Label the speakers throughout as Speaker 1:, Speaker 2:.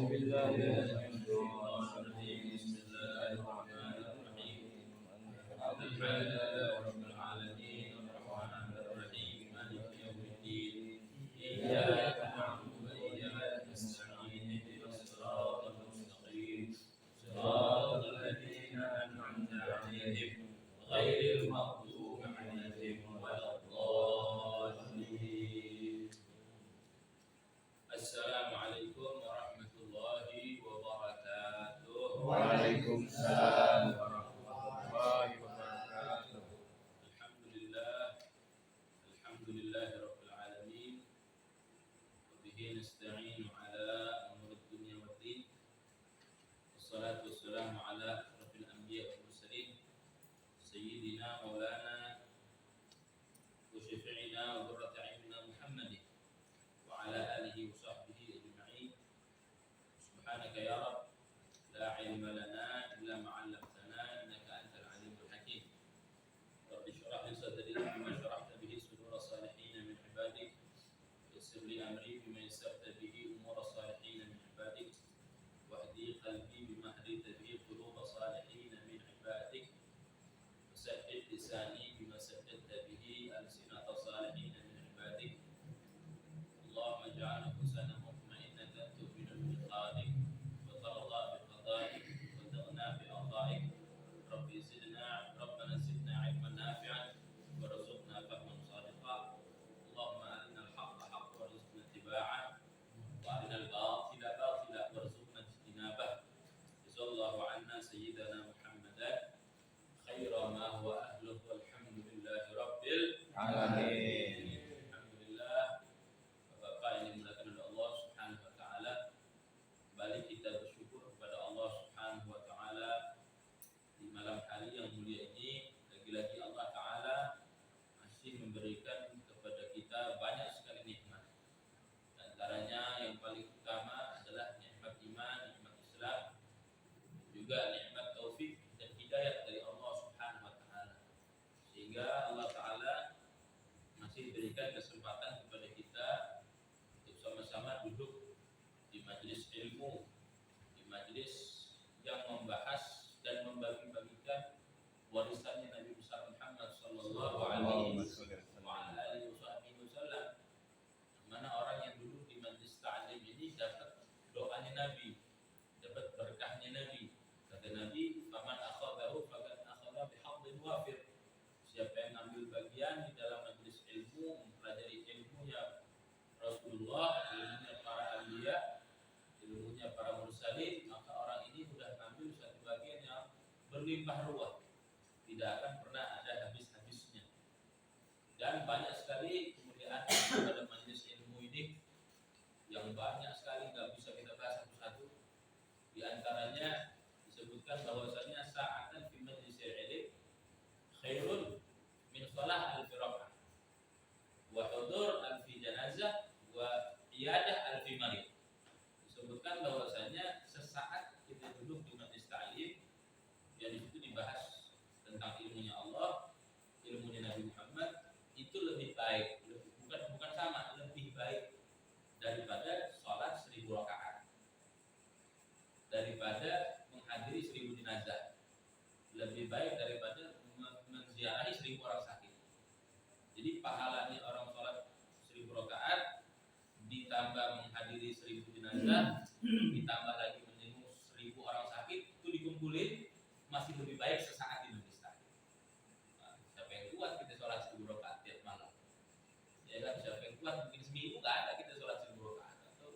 Speaker 1: بالله من الشيطان الرجيم بسم الله الرحمن الرحيم الحمد لله رب العالمين الرحمن الرحيم مالك يوم الدين إياك نعبد وإياك نستعين اهدنا الصراط المستقيم صراط الذين أنعمت عليهم غير المغضوب عليهم ولا الضالين. Assalamualaikum warahmatullahi wabarakatuh.
Speaker 2: Waalaikumsalam warahmatullahi wabarakatuh.
Speaker 1: Alhamdulillahirabbil alamin. Wa bihi nasta'inu ala umuri dunya waddin. Wassalatu wassalamu ala asyrafil anbiya'i wal mursalin sayyidina maulana wa syafi'ina wa qurrati a'yunina Muhammadin wa ala alihi wa sahbihi ajma'in. Subhanaka ya Rabb la ilma lana illa ma 'allamtana innaka antal alimul hakim. Rabbi shrah li sadri bima sharahta bihi sudura salihin min ibadik. Yassir li amri bima yassarta bihi umura salihin min ibadik. Wahdi qalbi bima hadita bihi quluba salihin min ibadik. Wasaddid lisani bima saddadta bihi alsinata salihin min ibadik. اللهم اجعل انفسنا مطمئنة تؤمن بلقائك وترضى بقضائك وتغنى بأرضائك. ربنا زدنا علما نافعا وارزقنا فهما صادقا. اللهم أرنا الحق حقا وارزقنا اتباعه وأرنا الباطل باطلا وارزقنا اجتنابه. جزا الله عنا سيدنا محمدا خير ما هو أهله والحمد لله رب
Speaker 2: Amin.
Speaker 1: Bapak yang dimuliakan oleh Allah Subhanahu wa taala, kembali kita bersyukur kepada Allah Subhanahu wa taala di malam hari yang mulia ini. Lagi-lagi Allah taala masih memberikan kepada kita banyak sekali nikmat. Di antaranya yang paling utama adalah nikmat iman, nikmat Islam, juga nikmat taufik dan hidayah dari Allah Subhanahu wa taala. Sehingga Allah taala masih berikan kesempatan kepada kita sama-sama duduk di majelis ilmu, di majelis yang membahas dan membagi-bagikan warisannya Nabi besar Muhammad sallallahu alaihi wasallam. Mana orang yang duduk di majelis ta'lim ini dapat doanya Nabi, dapat berkahnya Nabi. Kata Nabi, "Faman akhadahu faqad akhadha bihadhin wafir." Siapa yang ambil bagian di dalam majelis ilmu, mempelajari ilmunya Rasulullah, ilmunya para anbiya, ilmunya para mursalin, maka orang ini sudah mengambil satu bagian yang berlimpah ruah, tidak akan pernah ada habis-habisnya. Dan banyak sekali kemuliaan pada majelis ilmu ini yang banyak sekali, nggak bisa kita bahas satu-satu. Di antaranya disebutkan bahwasanya sa'atan fi majlis ilm khairun min shalah alfi raka'ah wa hudur alfi janazah wa iyadah alfi marid. Disebutkan bahwasanya sesaat kita duduk di majelis ta'lim yang di situ dibahas tentang ilmunya Allah, ilmunya Nabi Muhammad, itu lebih baik, bukan sama, lebih baik daripada sholat 1000 rakaat, daripada menghadiri 1000 jenazah, lebih baik daripada menziarahi 1000 orang sakit. Jadi pahalanya orang sholat 1000 rakaat ditambah menghadiri 1000 jenazah, ditambah lagi menjenguk 1000 orang sakit, itu dikumpulin masih lebih baik sesaat di majelis taklim. Nah, siapa yang kuat kita sholat 1000 rakaat tiap malam? Ya kan, siapa yang kuat mungkin seminggu nggak ada kita sholat 1000 rakaat atau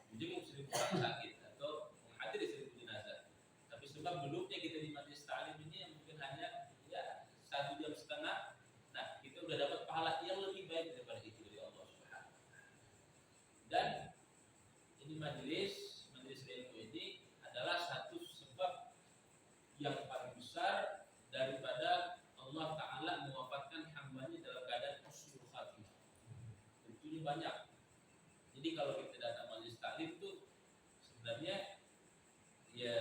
Speaker 1: menjenguk 1000 orang sakit atau menghadiri 1000 jenazah. Tapi sebab duduknya kita di majelis taklim ini yang mungkin hanya ya 1 jam setengah, nah kita udah dapat pahala yang lebih baik daripada itu dari Allah Subhanahu. Dan ini majelis ilmu ini adalah satu sebab yang paling besar daripada Allah Ta'ala mewafatkan hambanya dalam keadaan husnul khatimah. Tentunya banyak. Jadi kalau kita datang majelis taklim itu sebenarnya ya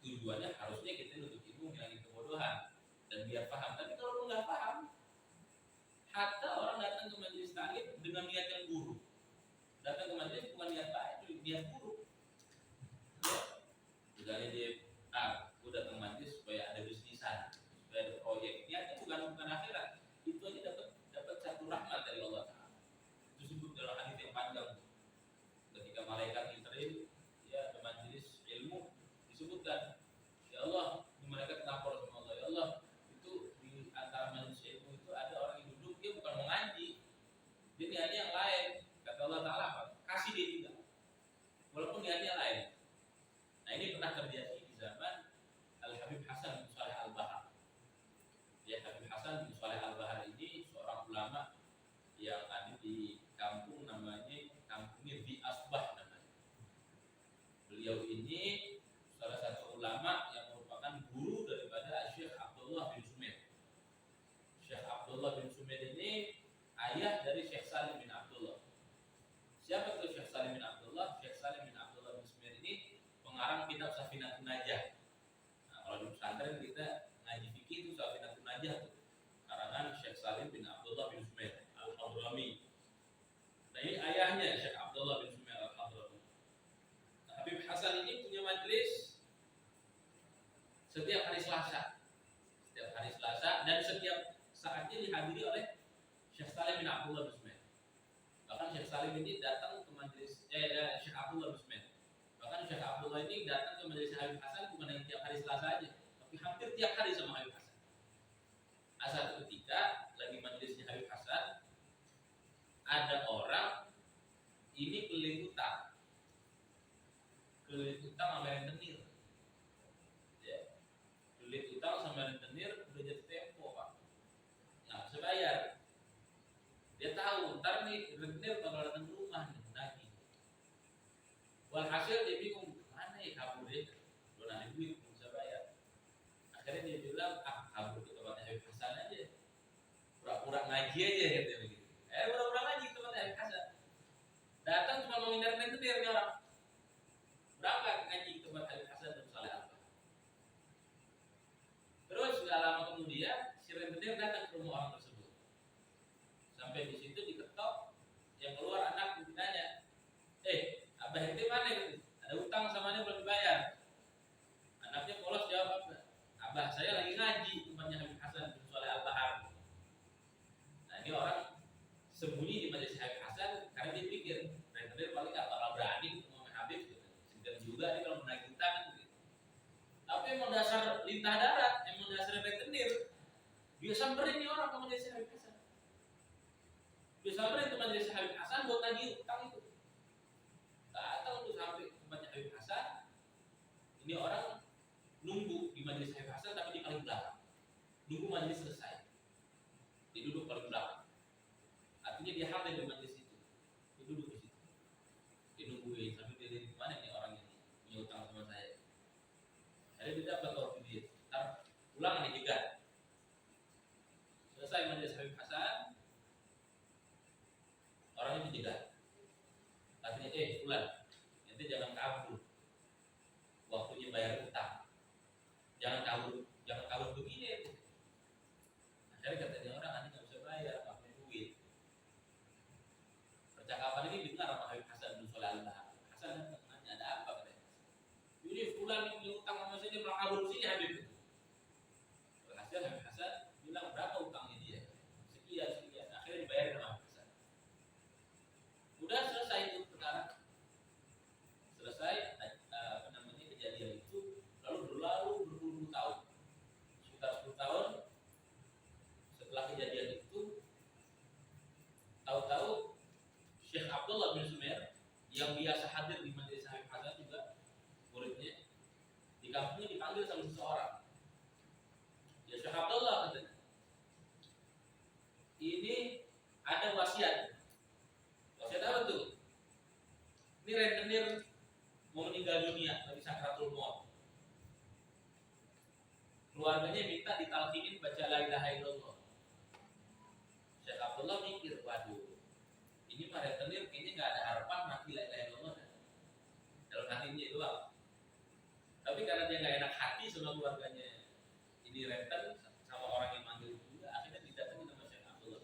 Speaker 1: tujuannya harusnya kita nuntut ilmu, ngilangin kebodohan dan biar paham. Tapi kalau nggak paham, hatta orang datang ke majelis taklim dengan niat yang buruk, datang ke majelis bukan niat baik, niat buruk. kemarin kita ngaji fikih itu Safinatun Najah tuh, karangan Syekh Salim bin Abdullah bin Sumair Al-Hadrami. Nah ini ayahnya Syekh Abdullah bin Sumair Al-Hadrami. Nah, Habib Hasan ini punya majelis setiap hari Selasa. Setiap hari Selasa dan setiap saatnya dihadiri oleh Syekh Salim bin Abdullah bin Sumair. Bahkan Syekh Salim ini datang ke majelis Syekh Abdullah bin Sumair. Bahkan Syekh Abdullah ini datang ke majelis Habib Hasan bukan hanya tiap hari Selasa aja, tapi hampir tiap hari sama Habib Hasan. Asal ketika lagi majelisnya Habib Hasan, ada orang ini keliling utang sama rentenir. Ya. Keliling utang sama rentenir udah jatuh tempo Pak. Nggak bisa bayar. Dia tahu ntar nih rentenir bakal datang ke rumah nih nagih. Walhasil dia bingung mana ya kabur dia, belum ada duit belum bisa bayar. Akhirnya dia bilang kabur ke tempatnya Habib Hasan aja, pura-pura ngaji aja gitu begitu. Pura-pura ngaji ke tempatnya Habib Hasan. Datang cuma mau ngindar rentenir nih orang. Berangkat ngaji ke tempat Habib Hasan dan Saleh Al-Bah. Terus gak lama kemudian si rentenir datang ke rumah orang tersebut. Sampai di situ diketok, yang keluar anak ditanya, Abah ente mana gitu? Ada utang sama dia belum dibayar. Anaknya polos jawab, Abah saya lagi ngaji tempatnya Habib Hasan bin Saleh Al-Bahar. Nah ini orang sembunyi di majelis Habib Hasan karena dia pikir rentenir paling gak bakal berani ketemu sama Habib gitu. Segan juga dia kalau menagih utang gitu. Tapi emang dasar lintah darat, emang dasar rentenir, dia samperin nih orang ke majelis Habib Hasan. Dia samperin ke majelis Habib Hasan buat nagih utang itu. Datang untuk sampai ke tempatnya Habib Hasan. Ini orang nunggu di majelis Habib Hasan tapi di paling belakang. Nunggu majelis selesai. Dia duduk paling belakang. Artinya dia hadir di majelis itu. Dia duduk di situ. Dia nungguin sampai dia lihat mana nih orang ini punya utang sama saya. Akhirnya dia dapat waktu dia. Ntar pulang nih jegat. Selesai majelis Habib Hasan, orangnya dijegat. Artinya Fulan, nanti jangan kabur. Waktunya bayar utang. Jangan kabur begini. Akhirnya kata dia orang, nanti nggak bisa bayar, nggak punya duit. Percakapan ini dengar sama Habib Hasan bin Saleh Al-Bahar. Hasan nanya ada apa katanya? Ini Fulan yang punya utang sama saya, dia malah kabur sini Habib. Hasil Habib Hasan bilang berapa utangnya dia? Sekian. Akhirnya dibayar sama Habib Hasan. Udah selesai itu perkara. Selesai kejadian itu, lalu berlalu berpuluh tahun, sekitar 10 tahun setelah kejadian itu, tahu-tahu Syekh Abdullah bin Sumair yang biasa hadir di majelis Habib Hasan juga muridnya di kampungnya dipanggil sama seseorang. Ya Syekh Abdullah katanya, ini ada wasiat. Wasiat apa tuh? Ini rentenir mau meninggal dunia, lagi sakratul maut. Keluarganya minta ditalkinin baca la ilaha illallah. Syekh Abdullah mikir, waduh, ini mah rentenir kayaknya nggak ada harapan mati la ilaha illallah. Dalam hatinya doang. Tapi karena dia nggak enak hati sama keluarganya, ini renten sama orang yang manggil juga, akhirnya didatangin sama Syekh Abdullah.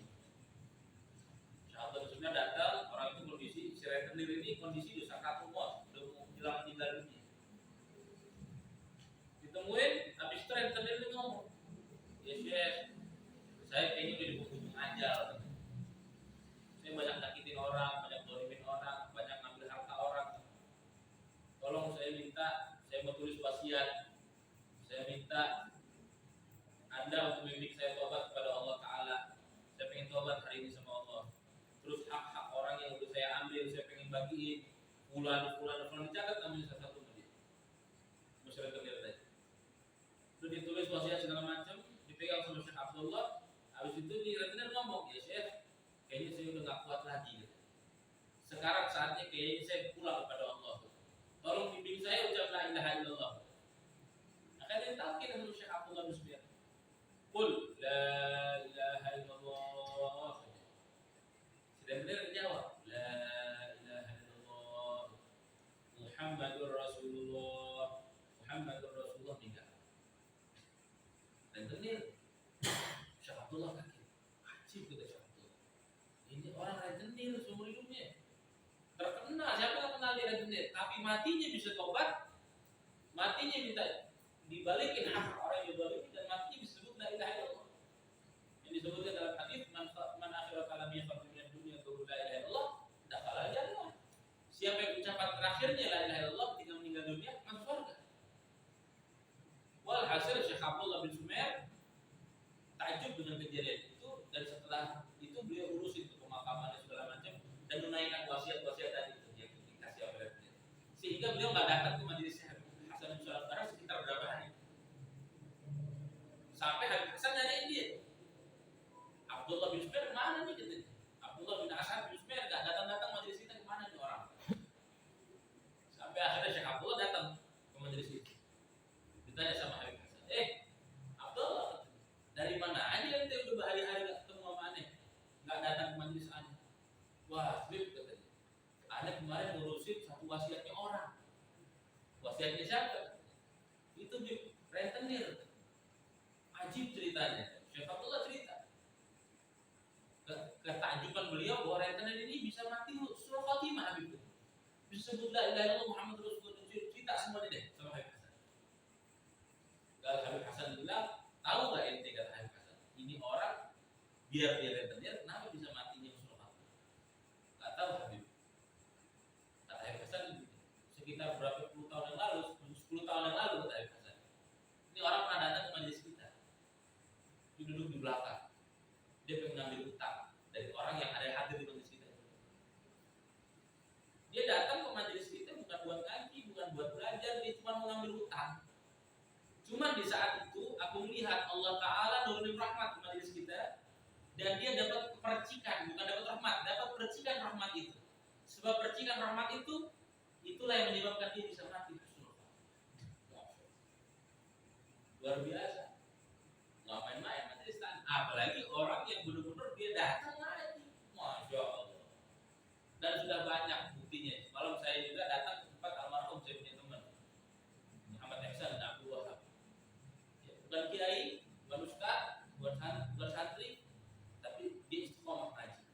Speaker 1: Syekh Abdullah sebenarnya datang, orang itu kondisi si rentenir ini kondisi udah sakratul maut, udah mau menjelang meninggal dunia. Ditemuin, habis itu rentenir itu ngomong, ya Syekh, saya kayaknya udah di penghujung ajal. Saya banyak nyakitin orang, banyak dolimin orang, banyak ngambil harta orang. Tolong saya minta, saya mau tulis wasiat. Saya minta Anda untuk membimbing saya tobat kepada Allah Ta'ala. Saya pengen tobat hari ini sama Allah. Terus hak-hak orang yang udah saya ambil, saya pengen bagiin. Fulan dicatat namanya salah satu dia. Masyarakat terlihat tadi. Itu ditulis wasiat segala macam, dipegang sama Syekh Abdullah. Habis itu di rentenir ngomong, ya Syekh, kayaknya saya udah gak kuat lagi. Gitu. Sekarang saatnya kayaknya saya pulang kepada Allah. Tolong bimbing saya ucap la ilaha illallah. Akhirnya ditalkin sama Syekh Abdullah bin Sumair. Qul la ilaha illallah. Sudah benar jawab la ilaha illallah Muhammadur Rasulullah. Muhammadur Rasulullah tinggal. rentenir. Syekh Abdullah kaget. Ajib kata Syekh Abdullah. Ini orang rentenir seumur hidupnya. Terkenal, siapa yang kenal dia rentenir? Tapi matinya bisa tobat, matinya minta dibalikin hak orang yang dibalikin, dan matinya disebut la ilaha illallah. Yang disebutkan dalam hadis man akhira kalamiyah fa min dunya qul la ilaha illallah dakhala jannah. Siapa yang ucapan terakhirnya la ilaha illallah ketika meninggal dunia masuk surga. Walhasil Syekh Abdullah bin Sumair takjub dengan kejadian itu, dan setelah itu beliau urusin ke pemakamannya segala macam dan menunaikan wasiat-wasiat tadi itu yang dikasih oleh beliau. Sehingga beliau nggak datang ke majelis Hasan bin Salam Barang sekitar berapa hari. Sampai Habib Hasan nanyain dia, Abdullah bin Sumair mana nih gitu. Abdullah bin Hasan bin Sumair nggak datang-datang majelis kita, kemana nih orang? Sampai akhirnya Syekh Abdullah datang ke majelis itu. Ditanya sama Habib Hasan, Abdullah, dari mana aja ente udah berhari-hari gak ketemu sama aneh, gak datang ke majelis aneh? Wah, Habib katanya, aneh kemarin ngurusin satu wasiatnya orang. Wasiatnya siapa? Itu Habib, rentenir. Ajib ceritanya. Syekh Abdullah cerita, ketakjuban beliau bahwa rentenir ini bisa mati surah Fatimah. Habib bisa sebut la ilaha illallah Muhammad Rasulullah, cerita semua deh sama Habib Hasan. Kalau Habib Hasan bilang, tahu nggak ente, kata Habib Hasan, ini orang biar dia rentenir, kenapa bisa matinya surah Fatimah? Nggak tahu Habib. Kata Habib Hasan, sekitar berapa puluh tahun yang lalu, 10 tahun yang lalu, kata Habib Hasan, ini orang pernah datang ke majelis kita, dia duduk di belakang, dia pengen ngambil utang dari orang yang ada hadir di majelis kita. Dia datang ke majelis kita bukan buat ngaji, bukan buat belajar, dia cuma mau ngambil utang. Cuman di saat itu aku melihat Allah Ta'ala nurunin rahmat ke majelis kita, dan dia dapat percikan, bukan dapat rahmat, dapat percikan rahmat itu. Sebab percikan rahmat itu, itulah yang menyebabkan dia bisa mati. Luar biasa. Nggak main-main majelis taklim. Apalagi orang yang benar-benar dia datang ngaji. Masya Allah. Dan sudah banyak buktinya. Malam saya juga datang ke tempat almarhum saya punya teman, Muhammad Ihsan dan Abdul Wahab. Bukan kiai, bukan ustaz, bukan santri, tapi dia istiqomah ngaji.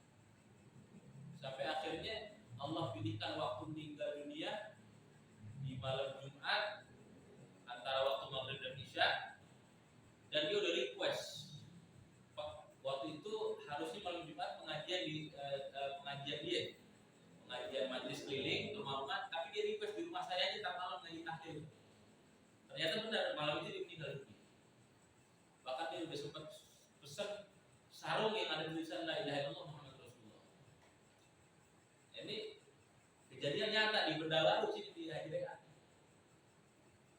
Speaker 1: Sampai akhirnya Allah pilihkan waktu meninggal dunia di malam Jumat antara waktu maghrib dan isya, dan dia udah request. Waktu itu harusnya malam Jumat pengajian di pengajian dia, pengajian majelis keliling rumah-rumah, tapi dia request di rumah saya aja tak malam ngaji tahlil. Ternyata benar malam itu dia meninggal dunia. Bahkan dia udah sempat pesan sarung yang ada tulisan la ilaha illallah Muhammad Rasulullah. Ini kejadian nyata di Bendawaru sini di Haji Raya.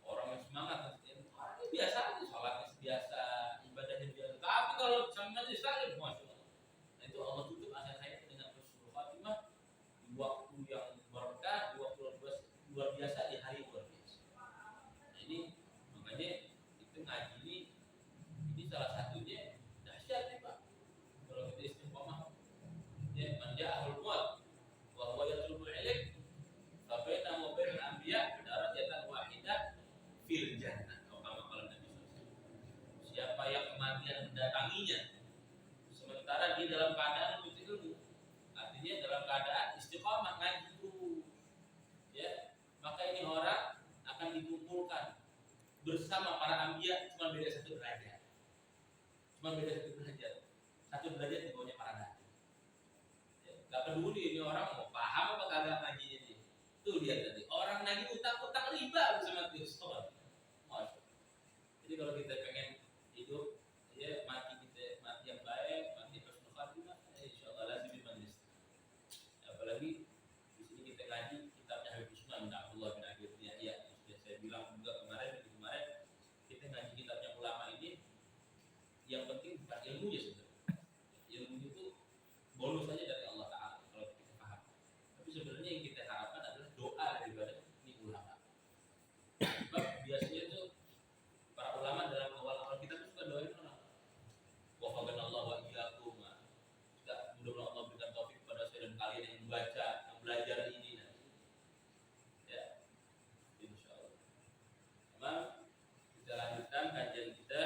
Speaker 1: Orang yang semangat, orang ini biasa aja, sholatnya biasa, ibadahnya biasa. Tapi kalau sama majelis taklim, masya Allah. Nah itu Allah tutup akhir hayat dengan surah Fatimah di waktu yang berkah, di waktu luar biasa, di hari luar biasa. Nah ini makanya itu ngaji ini salah satunya dahsyat nih Pak. Kalau kita istiqomah, ya manja ahlul muat, wa huwa yatlubul ilm, fa baina wa bainal anbiya darajatan wahidah fil jannah. Kalau Nabi SAW, siapa yang kematian mendatanginya sementara dia dalam keadaan menuntut ilmu, artinya dalam keadaan istiqomah ngaji terus, ya, maka ini orang akan dikumpulkan bersama para anbiya, cuma beda satu derajat. Satu derajat di bawahnya para nabi. Ya, gak peduli ini orang mau paham apa kagak ngajinya dia. Tuh dia tadi, orang nagih utang riba bersama Tuhan. Jadi kalau kita pengen hidup, ya mati yang baik, mati husnul khatimah, insyaallah lazim di majlis. Apalagi di sini kita ngaji kitabnya Habib Usman bin Abdullah bin Abi Yahya. Sudah saya bilang juga kemarin kita ngaji kitabnya ulama ini, yang penting bukan ilmunya sebenarnya. Ilmu itu bonus saja dari Allah Ta'ala kalau kita paham. Tapi sebenarnya yang kita harapkan adalah doa daripada ini ulama. Sebab biasanya itu para ulama dalam awal-awal kita tuh suka doain orang. Wafaqanallahu wa iyyakum. Mudah-mudahan Allah berikan taufik kepada saya dan kalian yang membaca, yang belajar ini nanti. Ya, insyaallah. Memang kita lanjutkan kajian kita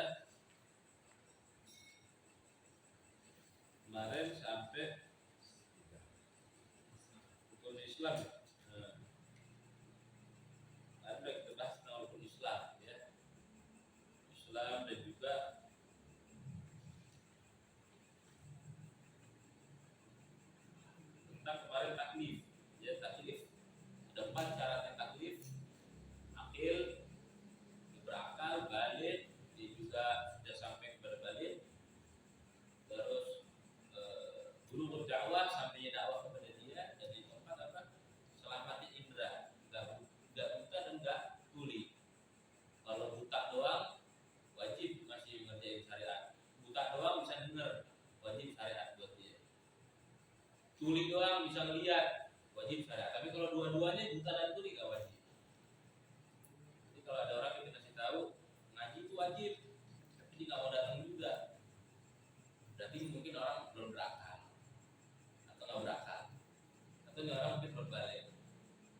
Speaker 1: tuli doang bisa ngeliat wajib syariat. Tapi kalau dua-duanya buta dan tuli gak wajib. Jadi kalau ada orang yang kita kasih tahu ngaji itu wajib, tapi dia nggak mau datang juga, berarti mungkin orang belum berakal atau nggak berakal, atau ini orang mungkin belum balik,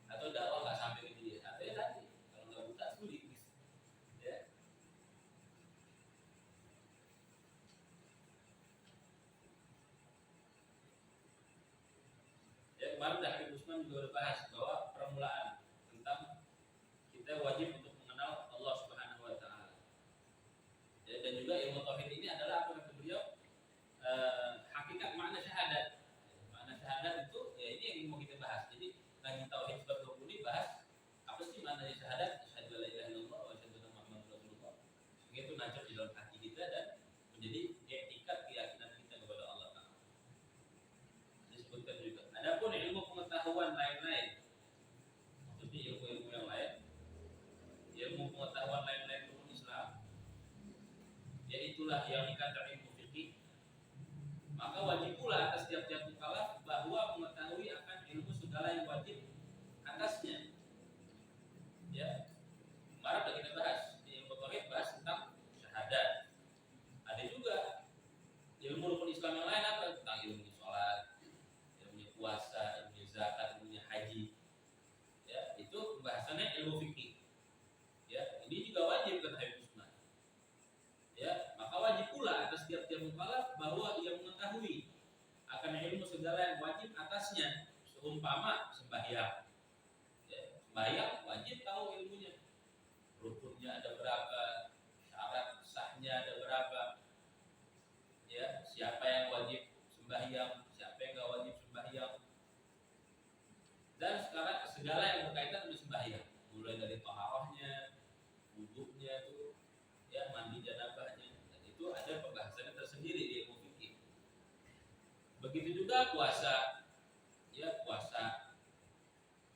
Speaker 1: atau dakwah nggak sampai ke dia, atau ya tadi kalau nggak buta tuli, ya. Ya kemarin Habib Usman juga berbahas bahwa permulaan tentang kita wajib untuk mengenal Allah Subhanahu Wa Taala. Ya, dan juga ilmu tauhid ini adalah apa kata beliau? Hakikat makna syahadat. Makna syahadat itu ya ini yang mau kita bahas. Jadi ngaji tauhid bab 20 bahas apa sih makna syahadat? Asyhadu alla ilaha illallah wa asyhadu anna muhammadar rasulullah. Sehingga itu nancap di dalam hati kita dan menjadi etikat keyakinan kita kepada Allah Taala. Disebutkan juga. Adapun ilmu pengetahuan lain-lain, maksudnya ilmu-ilmu yang lain, ilmu pengetahuan lain-lain rukun Islam, yaitulah yang dikatakan ilmu fikih, maka wajib pula atas tiap-tiap mukallaf bahwa mengetahui akan ilmu segala yang wajib atasnya. Ya, kemarin sudah kita bahas di ilmu tauhid bahas tentang syahadat. Ada juga ilmu rukun Islam yang lain apa tentang ilmu sholat, ilmu puasa, ilmu zakat, ilmu haji. Ya, itu pembahasannya ilmu fikih. Ya, ini juga wajib kata Habib Usman. Ya, maka wajib pula atas tiap-tiap mukallaf bahwa ia mengetahui akan ilmu segala yang wajib atasnya, seumpama sembahyang. Ya, sembahyang wajib tahu ilmunya. Rukunnya ada berapa, syarat sahnya ada berapa. Ya, siapa yang wajib sembahyang, siapa yang enggak wajib sembahyang. Dan sekarang segala yang berkaitan dengan sembahyang, mulai dari taharahnya, wudhunya itu, ya mandi janabahnya, dan itu ada pembahasannya tersendiri di ilmu fikih. Begitu juga puasa, ya puasa.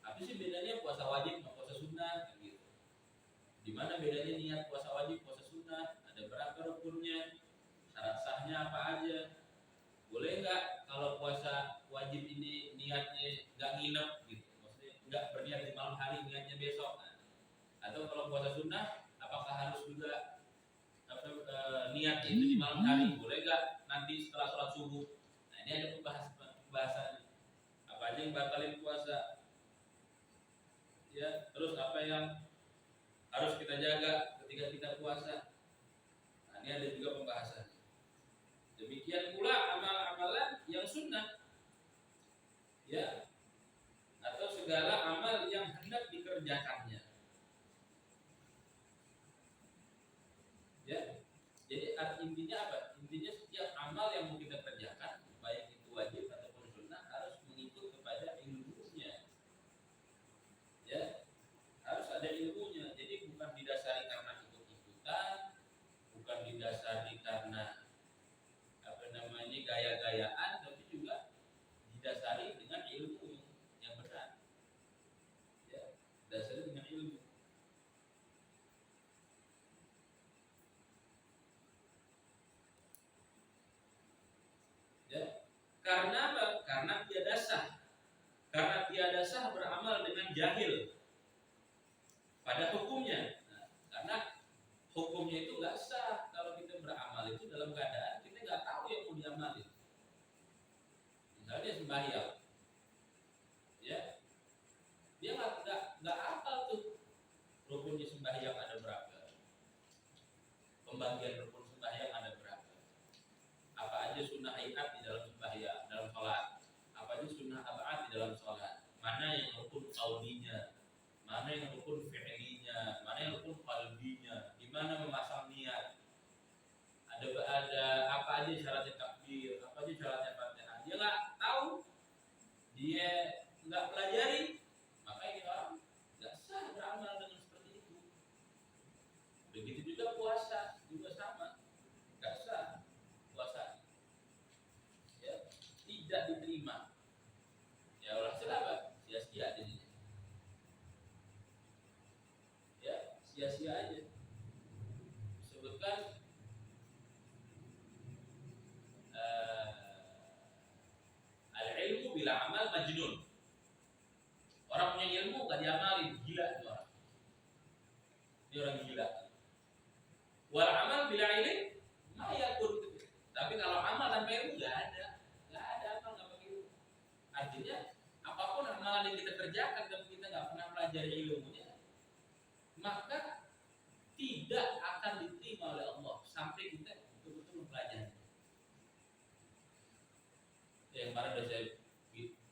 Speaker 1: Apa sih bedanya puasa wajib sama puasa sunnah? Gitu. Di mana bedanya niat puasa wajib, puasa sunnah? Ada berapa rukunnya? Syarat sahnya apa aja? Boleh nggak kalau puasa wajib ini niatnya nggak nginep gitu, maksudnya nggak berniat di malam hari, niatnya besok. Atau kalau puasa sunnah, apakah harus juga niat itu di malam hari? Boleh nggak nanti setelah sholat subuh? Nah ini ada pembahasannya. Apa aja yang batalin puasa? Ya, terus apa yang harus kita jaga ketika kita puasa? Nah ini ada juga pembahasannya. Demikian pula amal-amalan yang sunnah, ya, atau segala amal yang hendak dikerjakannya. Ya, jadi intinya apa? Intinya setiap amal yang mau kita kerjakan, baik itu wajib ataupun sunnah, harus mengikut kepada ilmunya. Ya, harus ada ilmunya. Jadi bukan didasari karena ikut-ikutan, bukan didasari karena gaya-gayaan, tapi juga didasari dengan ilmu yang benar. Ya, dasari dengan ilmu. Ya, karena apa? Karena tiada sah. Karena tiada sah beramal dengan jahil pada hukumnya. Nah, karena hukumnya itu nggak sah kalau kita beramal itu dalam keadaan kita nggak tahu yang mau diamalin. Misalnya sembahyang, ya, dia nggak hafal tuh rukunnya sembahyang ada berapa, pembagian rukun sembahyang ada berapa, apa aja sunnah hayat di dalam sembahyang, dalam sholat, apa aja sunnah abad di dalam sholat, mana yang rukun qaulinya, mana yang rukun fi'linya, mana yang rukun qalbinya, di mana memasang niat, ada apa aja syaratnya takbir, apa aja syaratnya Fatihah. Dia nggak tahu, dia nggak pelajari, maka ini orang nggak sah beramal dengan seperti itu. Begitu juga puasa juga sama, nggak sah puasa, ya, tidak diterima. Ya Allah apa? Sia-sia jadinya. Ya, sia-sia aja. Disebutkan kemarin udah saya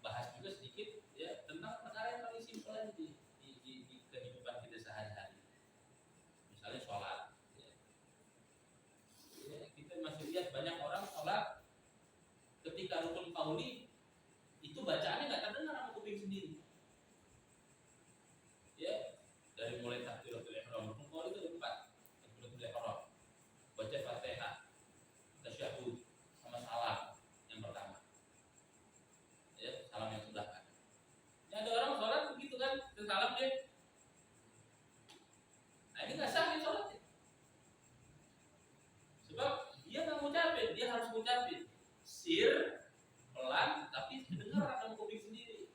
Speaker 1: bahas juga sedikit ya tentang perkara yang paling simpel aja di kehidupan kita sehari-hari. Misalnya sholat. Ya, kita masih lihat banyak orang sholat ketika rukun qauli itu bacaannya nggak terdengar sama kuping sendiri. Ya, dari mulai takbiratul ihram, rukun qauli itu ada 4. Takbiratul ihram, baca Fatihah, tasyahud, sama salam yang pertama. Ya, salam yang sebelah kanan. Ya, ada orang sholat begitu kan, salam dia. Nah, ini nggak sah nih sholatnya. Sebab dia nggak ngucapin, dia harus ngucapin sir pelan tapi kedengaran sama kuping sendiri.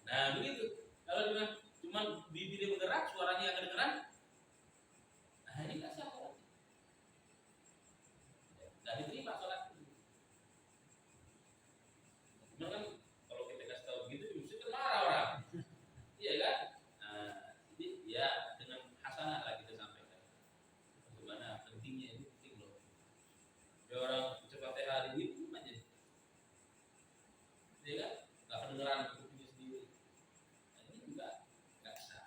Speaker 1: Nah begitu. Kalau cuma bibirnya bergerak, suaranya nggak kedengeran, nah ini nggak sah sholat. Nggak diterima sholat. Cuma kan kalau kita kasih tahu begitu, mesti kan marah orang. Iya kan? Nah, jadi ya dengan hasanah lah kita sampaikan. Bagaimana pentingnya ini penting loh. Ada orang cepat hari ini aja, iya kan? Nggak kedengeran kupingnya sendiri. Nah, ini juga nggak sah.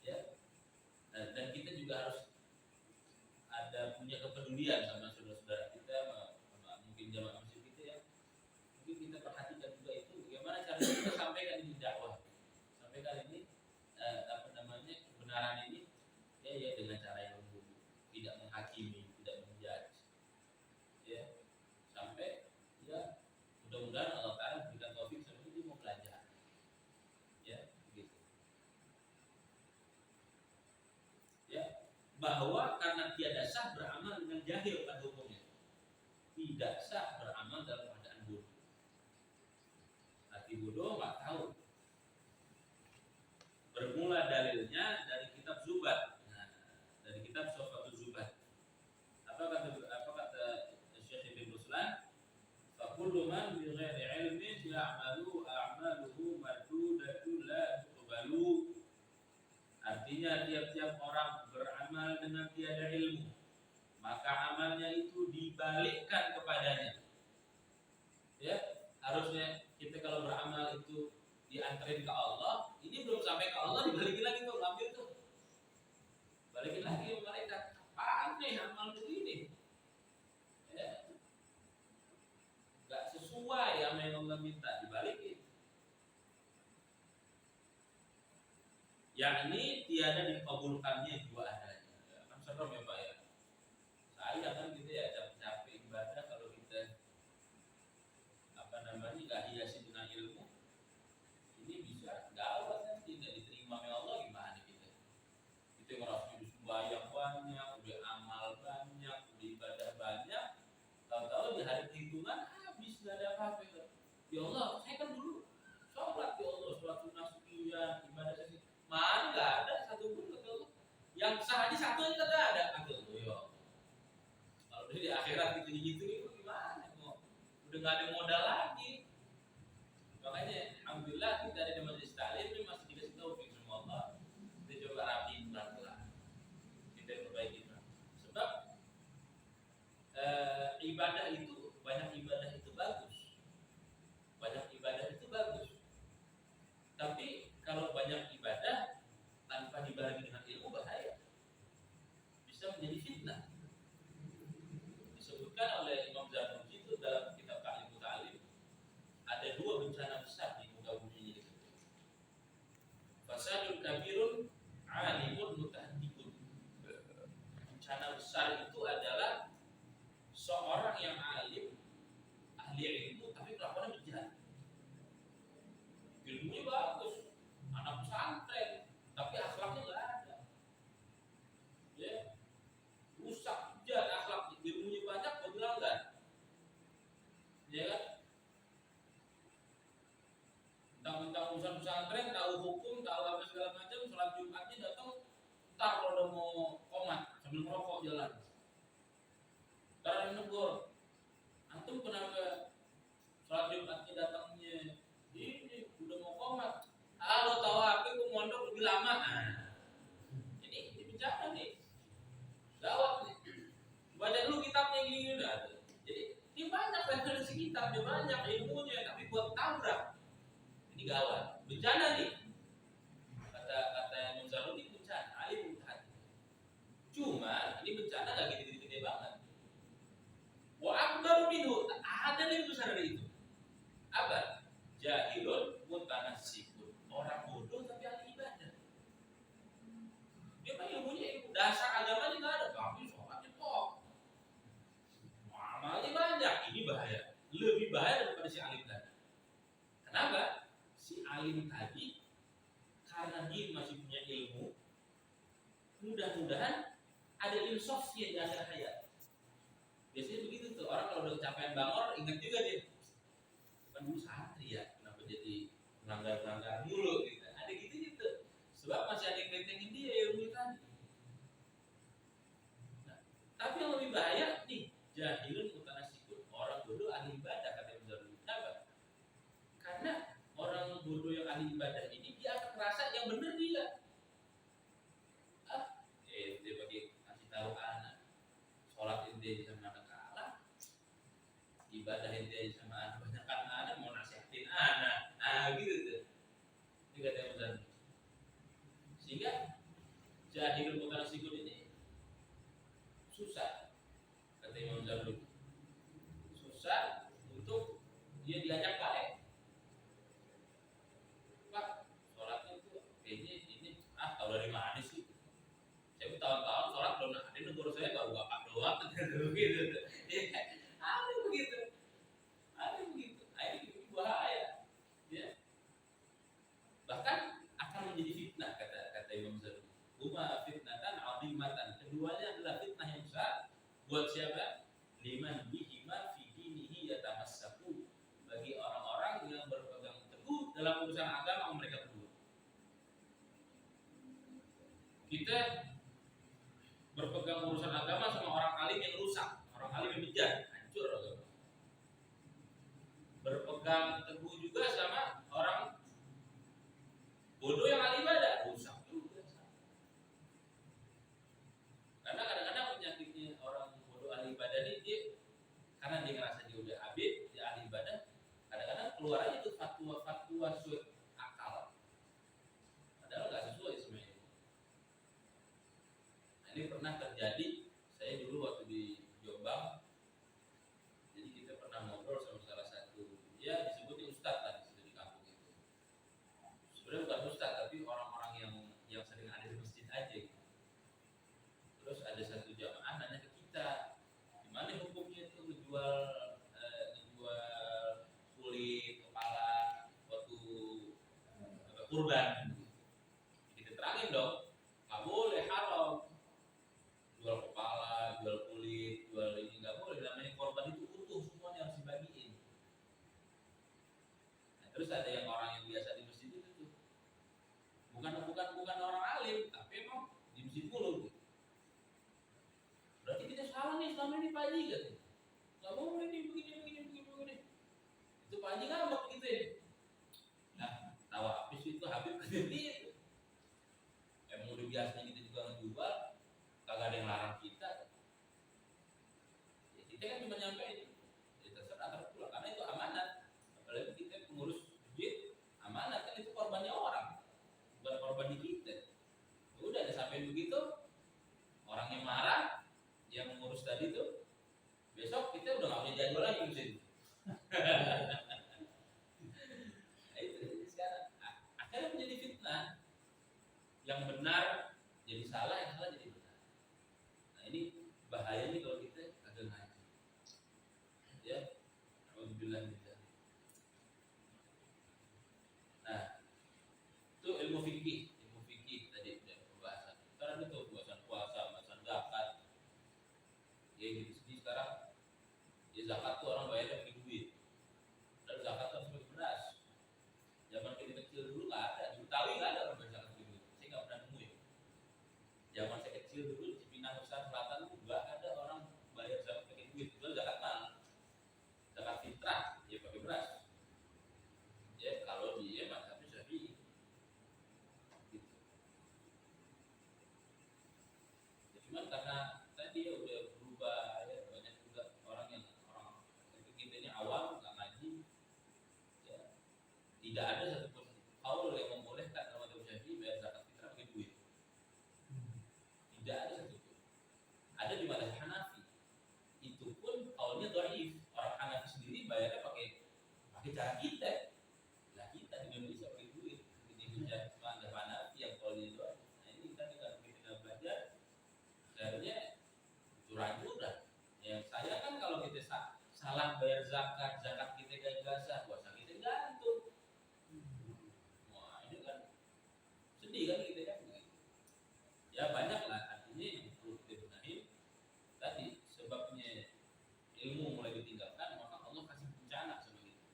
Speaker 1: Ya. Nah, dan kita juga harus ada punya kepedulian sama saudara-saudara kita, sama mungkin jamaah masjid kita ya. Mungkin kita perhatikan juga itu bagaimana cara kita sampaikan ini dakwah, sampaikan ini kebenaran ini ya dengan cara yang lembut, tidak menghakimi, tidak menjudge, ya sampai ya mudah-mudahan Allah Taala berikan taufik sampai dia mau belajar, ya begitu. Ya bahwa karena tiada sah beramal dengan jahil pada hukumnya, tidak sah beramal dalam keadaan bodoh. Hati bodoh nggak tahu. Bermula dalilnya dari kitab Zubat. Nah, dari kitab Sofatul Zubat. Apa kata Syekh Ibn Ruslan? Fa kullu man bi ghairi ilmin ya'malu a'maluhu mardudatun la tuqbalu. Artinya tiap-tiap orang beramal dengan tiada ilmu, maka amalnya itu dibalikkan kepadanya. Ya, harusnya kita kalau beramal itu diantarin ke Allah, ini belum sampai ke Allah dibalikin lagi tuh, ngambil tuh, balikin lagi ke malaikat. Apaan nih amal begini? Ya, nggak sesuai sama yang Allah minta, dibalikin. Yakni tiada dikabulkannya dua adanya. Ya, kan serem ya Pak ya. Saya kan gitu ya capek-capek ibadah kalau kita nggak hiasi dengan ilmu, ini bisa gawat nanti nggak diterima oleh Allah. Gimana kita ngerasa udah sembahyang banyak, udah amal banyak, udah ibadah banyak, tahu-tahu di hari perhitungan habis nggak ada apa-apa. Ya Allah, saya kan dulu sholat, ya Allah sholat sunnah sekian, ibadah sekian, mana nggak ada satu pun kata Allah. Yang sah aja satu aja nggak ada kata Allah. Ya kalau di akhirat gitu itu gimana? Udah nggak ada modal lagi. Makanya alhamdulillah kita ada di majelis taklim ini masih dikasih taufik sama Allah. Kita coba rapiin pelan-pelan, kita perbaiki. Sebab ibadah itu, banyak ibadah itu bagus, banyak ibadah itu bagus. Tapi kalau banyak ibadah tanpa dibarengi dengan ilmu bahaya, bisa menjadi fitnah. Disebutkan oleh Imam Zarnuji itu dalam kitab Ta'limut Ta'lim, ada dua bencana besar di muka bumi ini. Fasadun kabirun, alimun mutahaddikun. Bencana besar itu adalah seorang yang alim, ahli ilmu, tapi kelakuannya bejat. Ilmunya bagus, anak pesantren, tapi akhlaknya nggak ada. Ya, rusak, bejat akhlaknya. Ilmunya banyak, kok bilang kan? Ya kan? Tentang urusan pesantren, tahu hukum, tahu apa segala macam, sholat Jumatnya datang, ntar kalau udah mau komat sambil merokok jalan. Ntar yang negur, antum kenapa sholat Jumatnya datangnya ini udah mau komat? Lo tahu apa? Gue mondok lebih lama. Nah, ini bencana nih, gawat nih. Baca dulu kitabnya gini udah. gawat, bencana nih. Kata Imam Zarruti bencana, alim mutaati. Cuma ini bencana nggak gede-gede banget. Wa akbaru minhu, ada yang besar dari itu. Apa? Jahilun mutanassikun, orang bodoh tapi ahli ibadah. Dia mah ilmunya ilmu dasar agamanya nggak ada, tapi sholatnya kok. Amalnya banyak, ini bahaya. Lebih bahaya daripada si alim tadi. Kenapa? Si alim tadi karena dia masih punya ilmu, mudah-mudahan ada insafnya di akhir hayat. Biasanya begitu tuh, orang kalau udah kecapean bangor ingat juga dia kan dulu santri ya, kenapa jadi melanggar mulu gitu. Ada gitu sebab masih ada yang bentengin dia ilmu tadi. Nah, tapi yang lebih bahaya nih, jahilun mutanassikun, orang bodoh ahli ibadah, kata Ibnu Zarruti. Kenapa? Karena orang bodoh yang ahli ibadah ini dia akan merasa yang benar dia. Dia pakai kasih tahu anak, sholat ente sama anak kalah, ibadah ente sama anak banyakkan anak, mau nasihatin anak, gitu tuh. Ini kata Ibnu Zarruti. Sehingga jahilun mutanassikun ini susah, kata Imam Zarruti. Susah untuk dia diajak baik. Pak, sholatnya itu kayaknya ini tahu dari mana sih? Saya tahun-tahun sholat belum ada, negara saya baru bapak doang, gitu. Ada begitu. Ini bahaya. Ya. Bahkan akan menjadi fitnah, kata Imam Zarruti. Huma fitnatan 'azimatan. Keduanya adalah fitnah yang besar. Buat siapa? Liman bihima fi dinihi yatamassaku. Bagi orang-orang yang berpegang teguh dalam urusan agama mereka berdua. Kita berpegang urusan agama sama orang alim yang rusak, orang alim yang bejat, hancur agama. Berpegang teguh juga sama orang bodoh yang ahli ibadah, rusak juga. Karena kadang-kadang penyakitnya orang bodoh ahli ibadah ini dia karena dia ngerasa dia udah abid, dia ahli ibadah, kadang-kadang keluar aja tuh fatwa sesuai akal, padahal nggak sesuai sebenarnya. Nah, ini pernah terjadi. Saya dulu waktu di Jombang, jadi kita pernah ngobrol sama salah satu, ya disebutnya ustadz lah di kampung itu. Sebenarnya bukan ustadz, tapi orang-orang yang sering ada di masjid aja gitu. Terus ada satu jamaah nanya ke kita, gimana hukumnya itu ngejual kulit kepala waktu kurban. Kita terangin dong, nggak boleh, haram. Jual kepala, jual kulit, jual ini nggak boleh. Namanya korban itu utuh, semuanya harus dibagiin. Nah, terus ada yang orang yang biasa di masjid itu tuh, bukan orang alim, tapi emang di masjid mulu. Berarti kita salah nih selama ini Pak Haji gitu. Nggak boleh nih begini. Itu Pak Haji ngambek gitu ya. Nah, tahu habis itu Habib ketika itu. Emang udah biasanya kita juga ngejual, kagak ada yang larang kita. Ya, kita kan cuma nyampein, ya terserah pulang karena itu amanat. Apalagi kita pengurus masjid, amanat kan itu korbannya orang, bukan korban di kita. Udah ada sampai begitu, orang yang marah, yang mengurus tadi tuh, besok kita udah nggak punya jadwal lagi di sini. Nah, itu sekarang akhirnya menjadi fitnah. Yang benar jadi salah, yang salah jadi benar. Nah, ini bahayanya kalau kita kagak ngaji. Ya, alhamdulillah. Nah, itu ilmu fikih tadi udah pembahasan. Sekarang itu pembahasan puasa, pembahasan zakat. Ya gitu. Jadi sekarang ya zakat tuh orang bayarnya pakai duit. Dan zakat harus pakai beras. Zaman kita kecil dulu nggak ada, di Betawi nggak ada orang bayar zakat pakai duit. Saya nggak pernah nemu ya. Zaman saya kecil dulu di Cipinang Besar Selatan tuh nggak ada orang bayar zakat pakai duit. Itu zakat mana? Zakat fitrah, ya pakai beras. Ya kalau dia mazhab Syafi'i. Gitu. Ya, cuman karena tadi ya udah berubah ya, banyak juga orang seperti kita ini awam nggak ngaji, ya tidak ada satupun madhab Hanafi. Itu pun kaulnya dhaif. Orang Hanafi sendiri bayarnya pakai cara kita. Lah kita di Indonesia pakai duit. Di Indonesia madhab Hanafi yang kaulnya dhaif. Nah ini kita belajar, akhirnya curang-curang. Ya saya kan kalau kita salah bayar zakat kita gagal, puasa kita gantung. Wah ini kan sedih kan kita kan. Ya banyak lah artinya yang perlu kita benahi. Tadi sebabnya ilmu mulai ditinggalkan, maka Allah kasih bencana sama kita.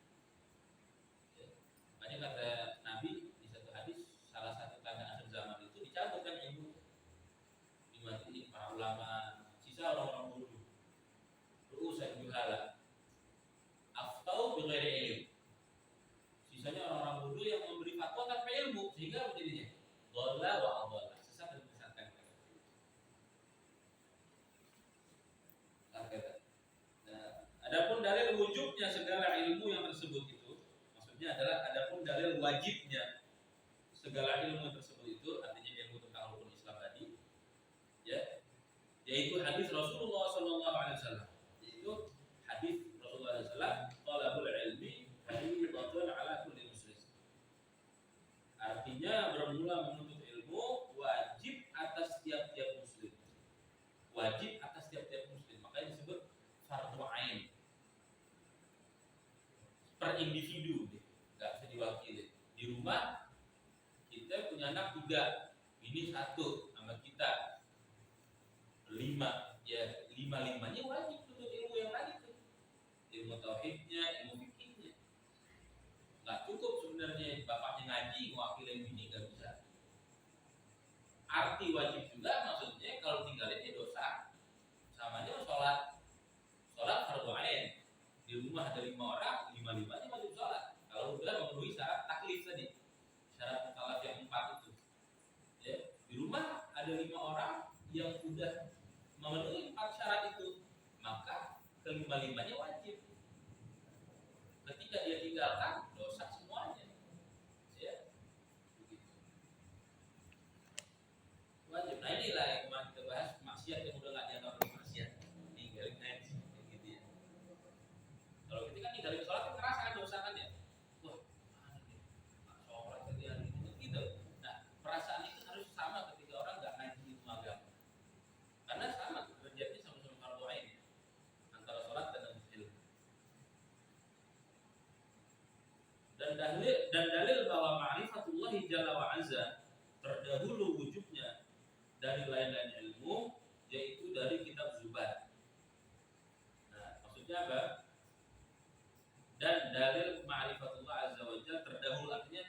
Speaker 1: Ya. Makanya kata Nabi di satu hadis, salah satu tanda akhir zaman itu dicabutkan ilmu, dimatiin para ulama, sisa orang-orang bodoh, ru'usan juhala, aftau bighairi ilm. Sisanya orang-orang bodoh yang memberi fatwa tanpa ilmu, sehingga menjadinya dhalla wa adalla, sesat dan menyesatkan. Nah, adapun dalil wujubnya segala ilmu yang tersebut itu, maksudnya adalah adapun dalil wajibnya segala ilmu tersebut itu, artinya ilmu tentang rukun Islam tadi, ya, yaitu hadis Rasulullah SAW, yaitu hadis Rasulullah SAW, talabul ilmi fardhatun ala kulli muslim. Artinya bermula menuntut ilmu wajib atas tiap-tiap muslim. Wajib atas tiap-tiap muslim. Makanya disebut fardhu ain. Per individu, nggak bisa diwakili. Di rumah kita punya anak 3, ini 1 sama kita 5, ya 5-5-nya wajib tuntut ilmu yang tadi tuh. Ilmu tauhidnya, ilmu fikihnya. Nggak cukup sebenarnya bapaknya ngaji mewakilin bini, nggak bisa. Arti wajib juga maksudnya kalau tinggalinnya dosa, sama aja sholat fardhu ain. Di rumah ada 5 orang, 5-5-nya wajib sholat. Kalau udah memenuhi syarat taklif tadi, syarat mukallaf yang 4 itu. Ya, di rumah ada 5 orang yang udah memenuhi 4 syarat itu, maka ke-5-5-nya wajib. Ketika dia tinggalkan, dosa semuanya. Ya, begitu. Wajib. Nah inilah yang kemarin kita bahas, maksiat yang udah nggak dianggap maksiat, ninggalin ngaji, gitu ya. Kalau kita kan ninggalin sholat kan kerasa kan dosa kan ya. Wah, mana nih? Sholat kegiatan gitu. Nah, perasaan itu harus sama ketika orang nggak ngaji ilmu agama. Karena sama derajatnya sama-sama fardhu ain antara sholat dan ilmu. Dan dalil bahwa ma'rifatullah jalla wa azza terdahulu wujubnya dari lain-lain ilmu, yaitu dari kitab Zubat. Nah, maksudnya apa? Dan dalil ma'rifatullah azza wa jalla terdahulu artinya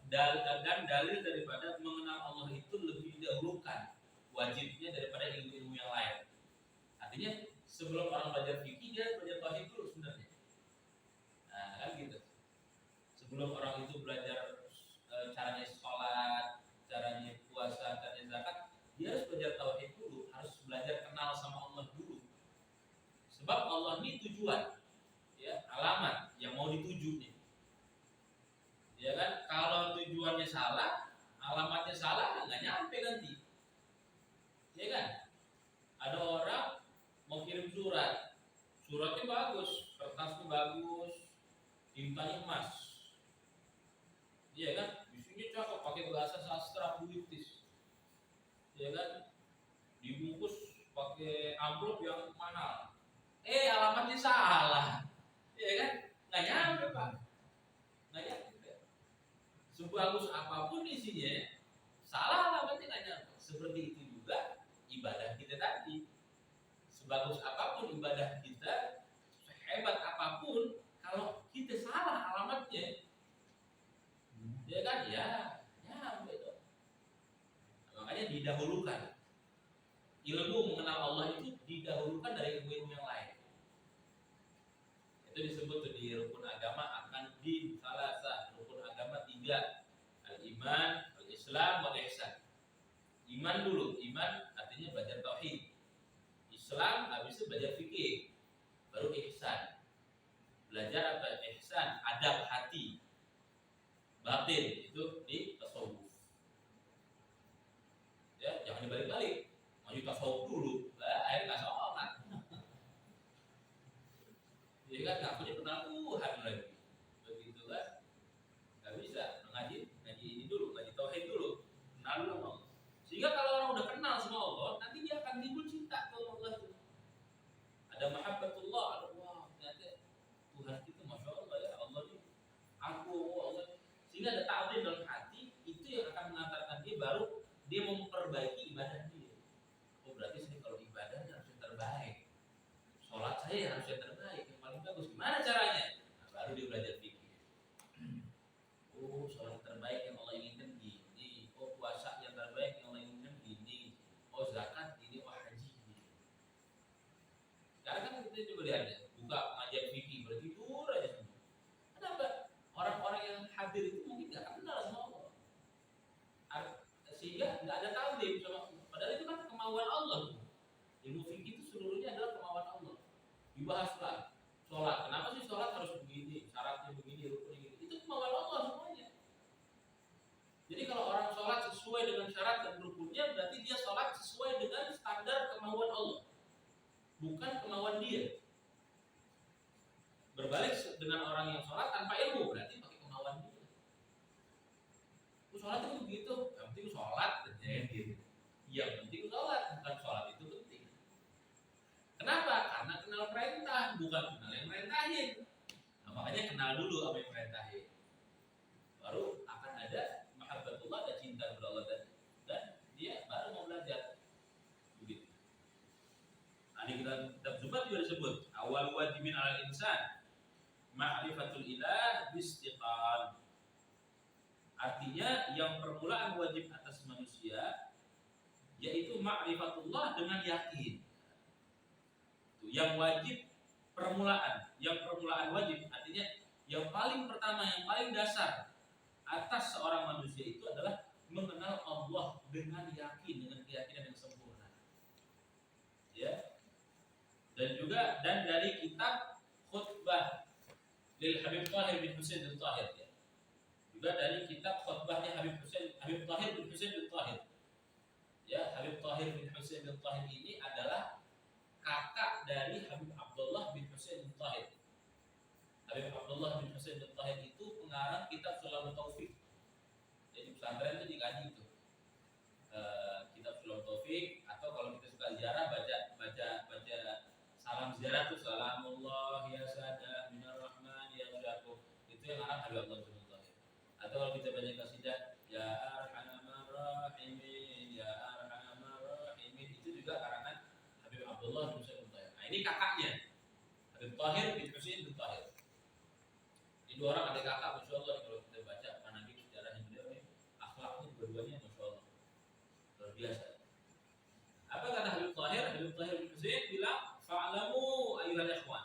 Speaker 1: dan dalil daripada mengenal Allah itu lebih didahulukan wajibnya daripada ilmu-ilmu yang lain. Artinya sebelum orang belajar fikih dia belajar tauhid dulu sebenarnya. Nah, kan gitu. Sebelum orang itu belajar caranya sholat, caranya puasa, caranya zakat, dia harus belajar tauhid dulu, harus belajar kenal sama Allah dulu. Sebab Allah ini tujuan, ya, alamat yang mau dituju nih. Ya kan, kalau tujuannya salah, alamatnya salah, nggak nyampe nanti. Ya kan, ada orang mau kirim suratnya bagus, kertasnya bagus, tintanya emas. Iya kan, isinya cakep, pakai bahasa sastra puitis. Iya kan, dibungkus pakai amplop yang mahal. Alamatnya salah. Iya kan, nggak nyampe Pak, nggak nyampe. Sebagus apapun isinya, salah alamatnya nggak nyampe. Seperti itu juga ibadah kita tadi. Sebagus apapun ibadah kita, sehebat apapun, kalau kita salah alamatnya, ya kan, ya betul. Makanya didahulukan ilmu mengenal Allah itu didahulukan dari ilmu-ilmu yang lain. Itu disebut tuh di rukun agama akan din salasa, rukun agama 3, al-iman, al-islam, wal-ihsan. Iman dulu, iman artinya belajar tauhid. Islam habis itu belajar fikih, baru ihsan. Belajar apa? Ihsan, adab hati, batin itu di tasawuf. Ya, jangan dibalik-balik. Maju tasawuf dulu, lihat ya, buka pengajian fikih bertidur aja semua. Kenapa? Orang-orang yang hadir itu mungkin nggak kenal sama Allah, sehingga nggak ada taklim sama Allah. Padahal itu kan kemauan Allah. Ilmu fikih itu seluruhnya adalah kemauan Allah. Dibahaslah sholat. Kenapa sih sholat harus begini, syaratnya begini, rukunnya begini? Itu kemauan Allah semuanya. Jadi kalau orang sholat sesuai dengan syarat dan rukunnya, berarti dia sholat sesuai dengan standar kemauan Allah, bukan kemauan dia. Berbalik dengan orang yang sholat tanpa ilmu, berarti pakai kemauan dia. Sholat itu begitu, yang penting sholat aja gitu. Yang penting sholat, bukan sholat itu penting. Kenapa? Karena kenal perintah, bukan kenal yang merintahin. Nah, makanya kenal dulu apa yang merintahin. Baru akan ada mahabbatullah, ada cinta kepada Allah dan dia baru mau belajar. Begitu. Nah, di kitab Zubat juga disebut awal wajibin alal insan ma'rifatul ilah bistiqam. Artinya yang permulaan wajib atas manusia yaitu ma'rifatullah dengan yakin. Yang wajib permulaan, yang permulaan wajib artinya yang paling pertama, yang paling dasar atas seorang manusia itu adalah mengenal Allah dengan yakin, dengan keyakinan yang sempurna. Ya. Dan dari kitab Khutbah lil Habib Tahir bin Husain bin Tahir ya. Juga dari kitab khutbahnya Habib Tahir bin Husain bin Tahir. Ya, Habib Tahir bin Husain bin Tahir ini adalah kakak dari Habib Abdullah bin Husain bin Tahir. Habib Abdullah bin Husain bin Tahir itu pengarang kitab Sulamul Taufik. Jadi pesantren itu dikaji itu. Kitab Sulamul Taufik, atau kalau kita suka ziarah baca salam ziarah tuh salamullah ya sada minar rahman ya ghadaku. Itu yang arang Habib Abdullah bin Tahir. Atau kalau kita baca qasidah ya arhamar rahimin ya arhamar rahimin, itu juga karangan Habib Abdullah bin Husain bin Tahir. Nah, ini kakaknya Habib Tahir bin Husain bin Tahir. Ini dua orang adik kakak, masya Allah. Kalau kita baca manaqib sejarahnya beliau ini, akhlaknya dua-duanya masya Allah luar biasa. Apa kata Habib Tahir? Habib Tahir bin Husain bilang, fa'lamu ayyuhal ikhwan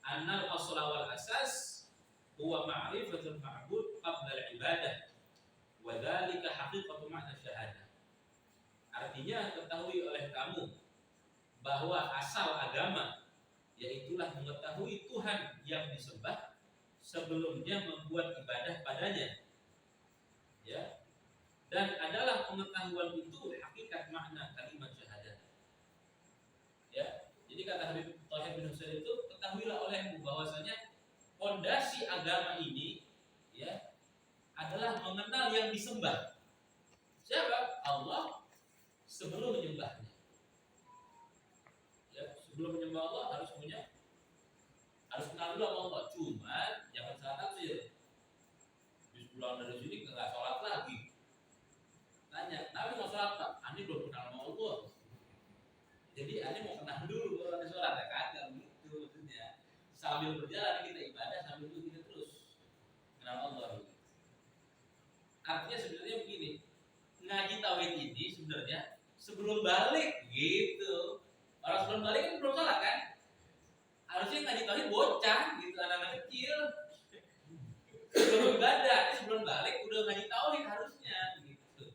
Speaker 1: annal asla wal asas huwa ma'rifatul ma'bud qabla al-ibadah wa dzalika haqiqatu ma'na syahadah. Artinya, ketahui oleh kamu bahwa asal agama yaitulah mengetahui Tuhan yang disembah sebelumnya membuat ibadah padanya. Ya. Dan adalah pengetahuan itu hakikat makna kalimat syahadat. Ya. Jadi kata Habib Tahir bin Husain itu, ketahuilah olehmu bahwasanya fondasi agama ini ya adalah mengenal yang disembah. Siapa? Allah sebelum menyembahnya. Ya, sebelum menyembah Allah harus kenal dulu sama Allah. Cuma jangan salah tafsir. Habis pulang dari sini nggak sholat lagi. Tanya, Nabi mau sholat tak? Ani belum kenal sama Allah. Jadi Ani mau kenal dulu baru ada sholat, ya kagak gitu maksudnya. Sambil berjalan kita ibadah, sambil itu kita terus kenal Allah. Artinya sebenarnya begini, ngaji tauhid ini sebenarnya sebelum balik gitu. Orang sebelum balik kan belum sholat kan? Harusnya ngaji tauhid bocah gitu, anak-anak kecil. Sebelum ibadah, sebelum balik udah ngaji tauhid harusnya gitu.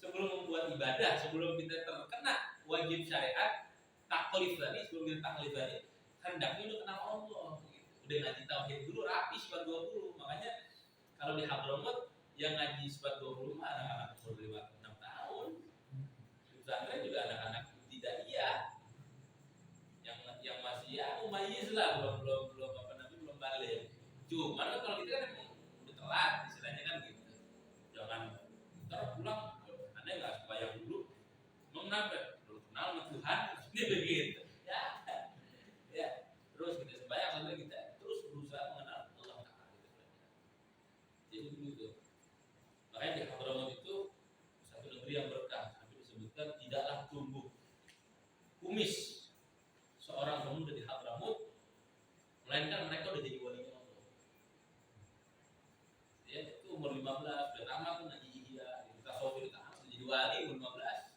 Speaker 1: Sebelum membuat ibadah, sebelum kita terkena wajib syariat taklif tadi, sebelum kita taklif tadi, hendaknya udah kenal Allah gitu. Udah ngaji tauhid dulu, rapi sifat 20. Makanya kalau di Hadramut yang ngaji sifat 20 mah anak-anak umur 5-6 tahun. Di pesantren juga anak-anak tidak iya. Yang masih ya umayyiz lah, belum balik. Cuman kan kalau kita kan udah telat istilahnya kan gitu. Jangan ntar pulang, Anda nggak sembahyang dulu, kenapa? Belum kenal sama Tuhan, begitu. Ya, terus kita sembahyang sampai kita terus berusaha mengenal Allah Taala gitu. Jadi begitu. Makanya di Hadramut itu satu negeri yang berkah, sampai disebutkan tidaklah tumbuh kumis seorang pemuda di Hadramut, melainkan mereka udah jadi wali Allah. Ya, itu umur 15 udah tamat tuh ngaji ihya, di tasawuf itu tamat jadi wali umur 15.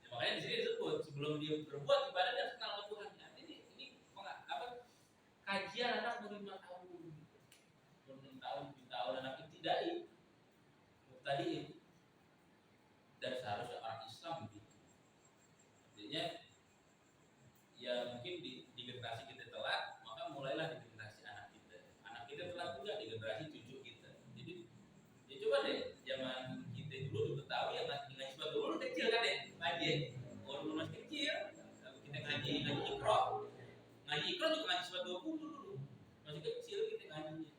Speaker 1: Ya, makanya di sini disebut sebelum dia berbuat ibadah dia kenal sama Tuhan. dan seharusnya orang Islam begitu. Artinya ya mungkin di generasi kita telat, maka mulailah di generasi anak kita. Anak kita telat juga di generasi cucu kita. Jadi ya coba deh, zaman kita dulu di Betawi yang ngaji sebab dulu kecil kan deh, ngaji. Kalau dulu masih kecil, kita ngaji ikro. Ngaji ikro juga ngaji sebab 20 dulu. Masih kecil kita ngajinya.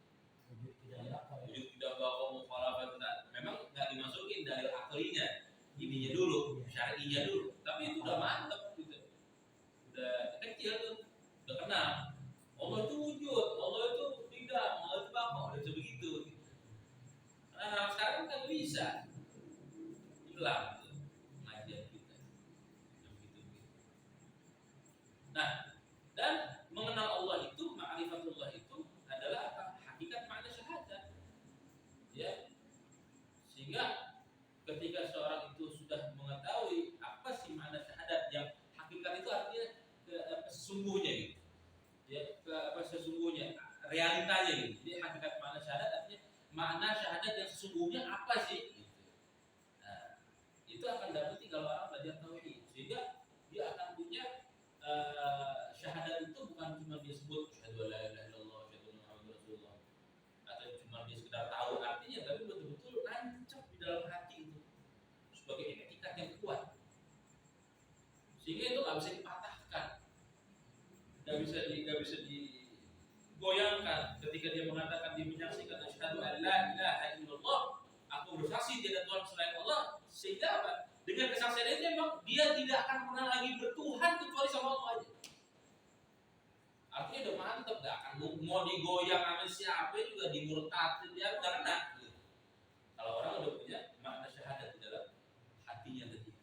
Speaker 1: Wujud tidak bawa mukhalafat, memang nggak dimasukin dalil aklinya, ininya dulu, syar'inya dulu. Tapi itu udah mantep gitu. Udah kecil tuh, udah kenal. Allah itu wujud, Allah itu tidak, Allah itu apa, udah bisa begitu. Nah sekarang kan bisa hilang tuh pengajian kita. Begitu. Nah, dan mengenal Allah itu, ma'rifatullah itu adalah apa? Hakikat makna syahadat. Ya. Sehingga ketika seorang itu sudah mengetahui apa sih makna syahadat, yang hakikat itu artinya sesungguhnya gitu. Ya, sesungguhnya realitanya gitu. Jadi hakikat makna syahadat artinya makna syahadat yang sesungguhnya apa sih gitu. Nah, itu akan dapat kalau orang belajar tauhid. Sehingga dia akan punya syahadat itu bukan cuma dia sebut asyhadu alla ilaha illallah, asyhadu anna muhammadar rasulullah, atau cuma dia sekedar tahu artinya, tapi betul-betul nancap di dalam hati itu sebagai etikat yang kuat. Sehingga itu nggak bisa dipatahkan, nggak bisa digoyangkan. Ketika dia mengatakan, dia menyaksikan asyhadu alla ilaha illallah, aku bersaksi tidak ada Tuhan selain Allah, sehingga apa? Dengan kesaksian itu memang dia tidak akan pernah lagi bertuhan kecuali sama Allah aja. Artinya udah mantep, gak akan mau digoyang sama siapa juga, dimurtadin dia udah kena gitu. Kalau orang udah punya makna syahadat di dalam hatinya tadi.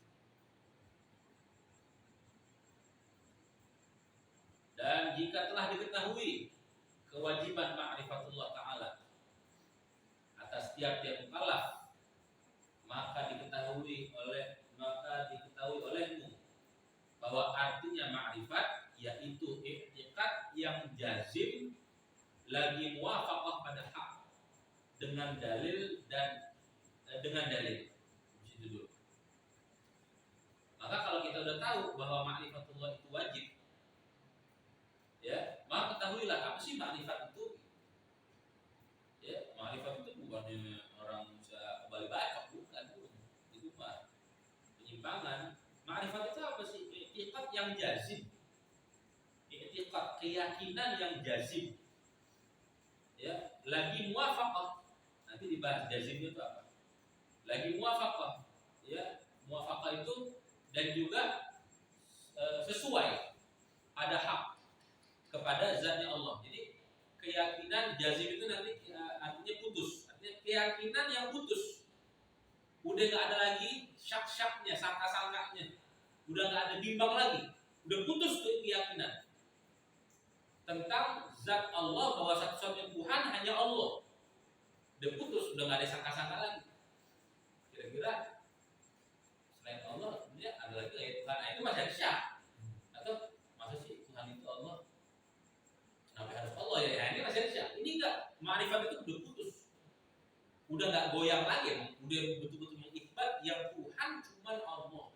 Speaker 1: Dan jika telah diketahui kewajiban ma'rifatullah ta'ala atas tiap-tiap mukallaf, maka diketahui olehmu bahwa artinya ma'rifat yaitu i'tiqad yang jazim lagi muwafaqah pada hak dengan dalil dan dengan dalil. Begitu dulu. Maka kalau kita udah tahu bahwa ma'rifatullah itu wajib, ya, maka ketahuilah apa sih ma'rifat itu. Ya, ma'rifat itu bukannya orang bisa kembali baca, bukan. Itu mah penyimpangan. Ma'rifat itu apa sih? I'tiqad yang jazim. I'tiqad, keyakinan yang jazim. Ya, lagi muwafaqah. Nanti dibahas jazimnya itu apa? Lagi muwafaqah. Ya, muwafaqah itu dan juga sesuai, ada hak kepada zatnya Allah. Jadi keyakinan jazim itu nanti artinya putus. Artinya keyakinan yang putus. Udah nggak ada lagi syak-syaknya, sangka-sangkanya. Udah nggak ada bimbang lagi. Udah putus tuh keyakinan tentang zat Allah, bahwa satu-satunya Tuhan hanya Allah. Udah putus, udah nggak ada sangka-sangka lagi. Kira-kira selain Allah sebenarnya ada lagi nggak ya Tuhan? Nah, itu masih ada syak. Atau masa sih Tuhan itu Allah? Kenapa harus Allah ya? Nah, ini masih ada syak. Ini enggak, ma'rifat itu udah putus. Udah nggak goyang lagi, udah betul-betul mengikbat yang Tuhan cuma Allah.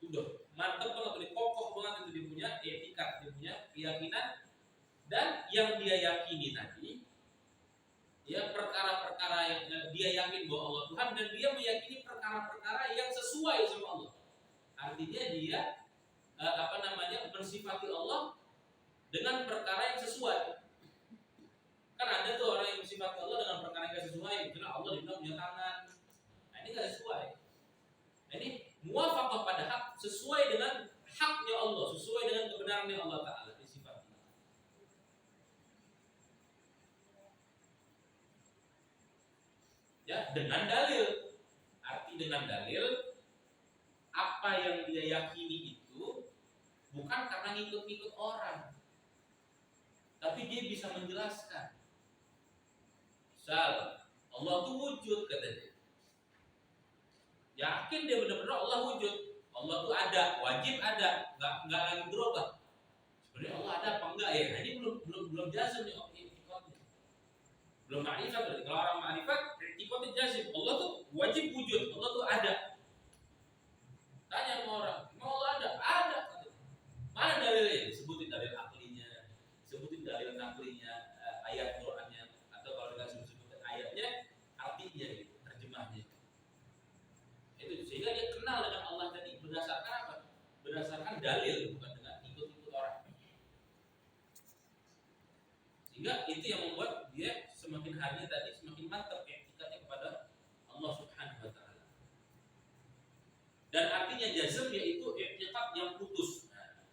Speaker 1: Udah mantep banget, udah kokoh banget itu dia punya etika, dia punya keyakinan, dan yang dia yakini tadi, ya perkara-perkara yang dia yakin bahwa Allah Tuhan, dan dia meyakini perkara-perkara yang sesuai sama Allah. Artinya dia mensifati Allah dengan perkara yang sesuai. Kan ada tuh orang yang mensifati Allah dengan perkara yang gak sesuai. Misalnya Allah dibilang punya tangan. Nah ini gak sesuai. Nah ini muwafaqah pada hak, sesuai dengan haknya Allah, sesuai dengan kebenarannya Allah Ta'ala di sifatnya. Ya, dengan dalil. Arti dengan dalil, apa yang dia yakini itu bukan karena ngikut-ngikut orang, tapi dia bisa menjelaskan. Misal, Allah itu wujud, kata dia. Yakin dia benar-benar Allah wujud. Allah itu ada, wajib ada, nggak lagi berubah. Sebenarnya Allah ada apa enggak ya? Nah, ini belum jazm nih, belum ma'rifat berarti. Kalau orang ma'rifat, i'tiqad jazim. Allah tuh wajib wujud, Allah tuh ada. Tanya sama orang, "Emang Allah ada?" Ada. Mana dalilnya? Sebutin dalil aklinya, sebutin dalil naklinya, ayat Qur'annya, atau kalau dengan sebut ayatnya, artinya gitu, terjemahnya. Itu sehingga dia kenal dengan Allah tadi berdasarkan apa? Berdasarkan dalil, bukan dengan ikut-ikut orang. Sehingga itu yang membuat dia semakin hari tadi semakin mantap i'tikadnya kepada Allah Subhanahu wa taala. Dan artinya jazm yaitu i'tikad yang putus. Nah,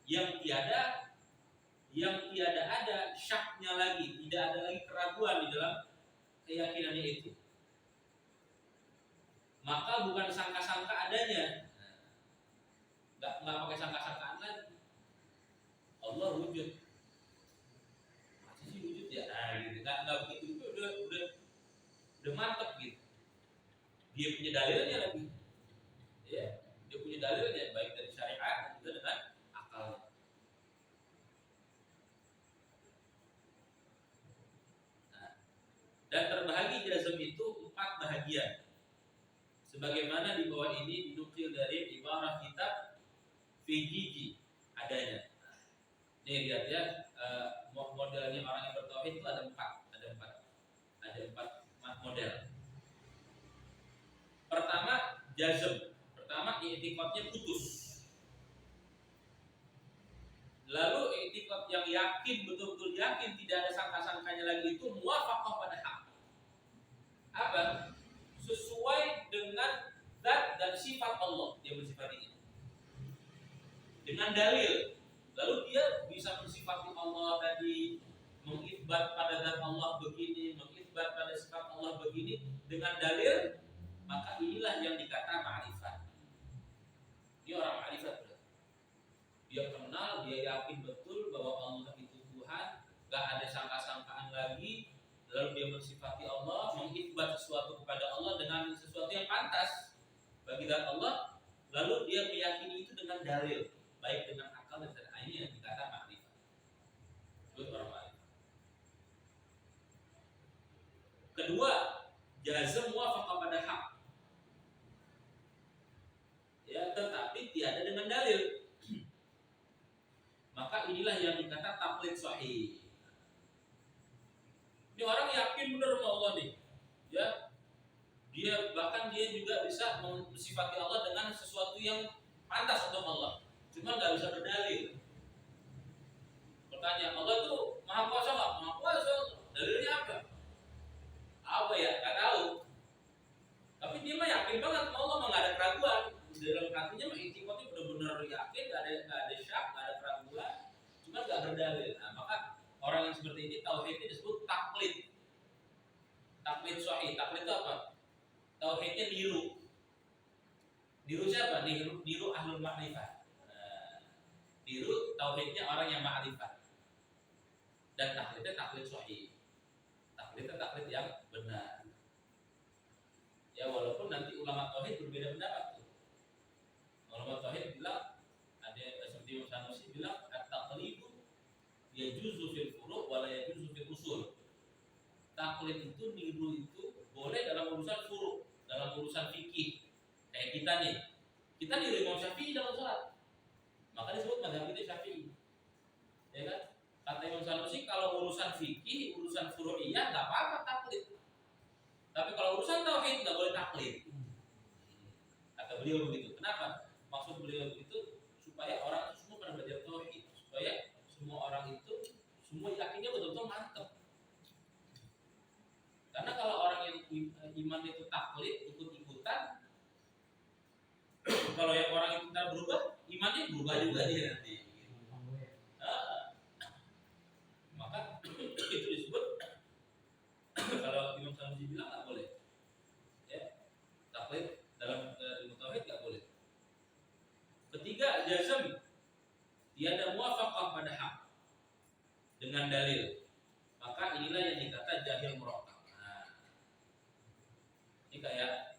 Speaker 1: yang tiada ada syaknya lagi, tidak ada lagi keraguan di dalam keyakinannya itu. Maka bukan sangka-sangka adanya. Nggak pakai sangka-sangkaan lagi. Allah wujud. Masih sih wujud ya? Nah, gitu. Nggak begitu. Itu udah mantep gitu. Dia punya dalilnya lagi. Ya, dia punya dalilnya baik dari syariat juga dengan akal. Nah, dan terbagi jazm itu 4 bahagian. Sebagaimana di bawah ini dinukil dari ibarah kitab Fijiji adanya. Nih lihat ya, modelnya orang yang bertauhid itu ada 4 model. Pertama jazm, pertama i'tikadnya putus. Lalu i'tikad yang yakin, betul-betul yakin, tidak ada sangka-sangkanya lagi itu muwafaqah pada hak. Apa? Sesuai dengan zat dan sifat Allah, dia mensifatinya dengan dalil. Lalu dia bisa mensifati Allah tadi, mengithbat pada zat Allah begini, mengithbat pada sifat Allah begini dengan dalil, maka inilah yang dikata ma'rifat. Ini orang ma'rifat. Dia kenal, dia yakin betul bahwa Allah itu Tuhan, gak ada sangka-sangkaan lagi. Lalu dia mensifati Allah, mengithbat sesuatu kepada Allah dengan sesuatu yang pantas bagi zat Allah. Lalu dia meyakini itu dengan dalil, baik dengan akal dan ini yang dikata ma'rifat. Itu orang ma'rifat. Kedua, jazm muwafaqah pada hak. Ya, tetapi tiada dengan dalil. Maka inilah yang dikata taqlid sahih. Ini orang yakin benar sama Allah nih. Ya. Bahkan dia juga bisa mensifati Allah dengan sesuatu yang pantas untuk Allah. Cuma nggak bisa berdalil. Pertanyaan, Allah itu maha kuasa nggak? Maha kuasa. Dalilnya apa? Apa ya? Nggak tahu. Tapi dia mah yakin banget sama Allah, nggak ada keraguan. Di dalam hatinya mah i'tikadnya benar-benar yakin, nggak ada syak, nggak ada keraguan. Cuma nggak berdalil. Nah, maka orang yang seperti ini tauhidnya disebut taklid. Taklid sahih. Taklid itu apa? Tauhidnya niru. Niru siapa? Niru ahlul ma'rifat. Niru tauhidnya orang yang ma'rifat. Dan taklidnya taklid sahih. Taklidnya taklid yang benar. Ya walaupun nanti ulama tauhid berbeda pendapat tuh. Ulama tauhid bilang, ada seperti Imam Sanusi bilang, at-taqlidu yajuzu fil furu' wa la yajuzu fil usul. Taklid itu, niru itu boleh dalam urusan furu', dalam urusan fikih. Kayak kita nih, kita niru Imam Syafi'i dalam sholat, maka disebut mazhab kita Syafi'i. Ya kan? Kata Imam Sanusi, kalau urusan fikih, urusan furu'iyah nggak apa-apa taklid. Tapi kalau urusan tauhid nggak boleh taklid. Kata beliau begitu. Kenapa? Maksud beliau begitu supaya orang semua pada belajar tauhid, supaya semua orang itu semua yakinnya betul-betul mantap. Karena kalau orang yang iman itu taklid, ikut-ikutan, kalau yang orang itu tidak berubah, imannya berubah juga dia nanti. Maka itu disebut kalau Imam Sanusi bilang nggak boleh. Ya, taklid dalam ilmu tauhid nggak boleh. Ketiga, jazm, tiada muwafaqah pada hak dengan dalil. Maka inilah yang dikata jahil murakkab. Nah, ini kayak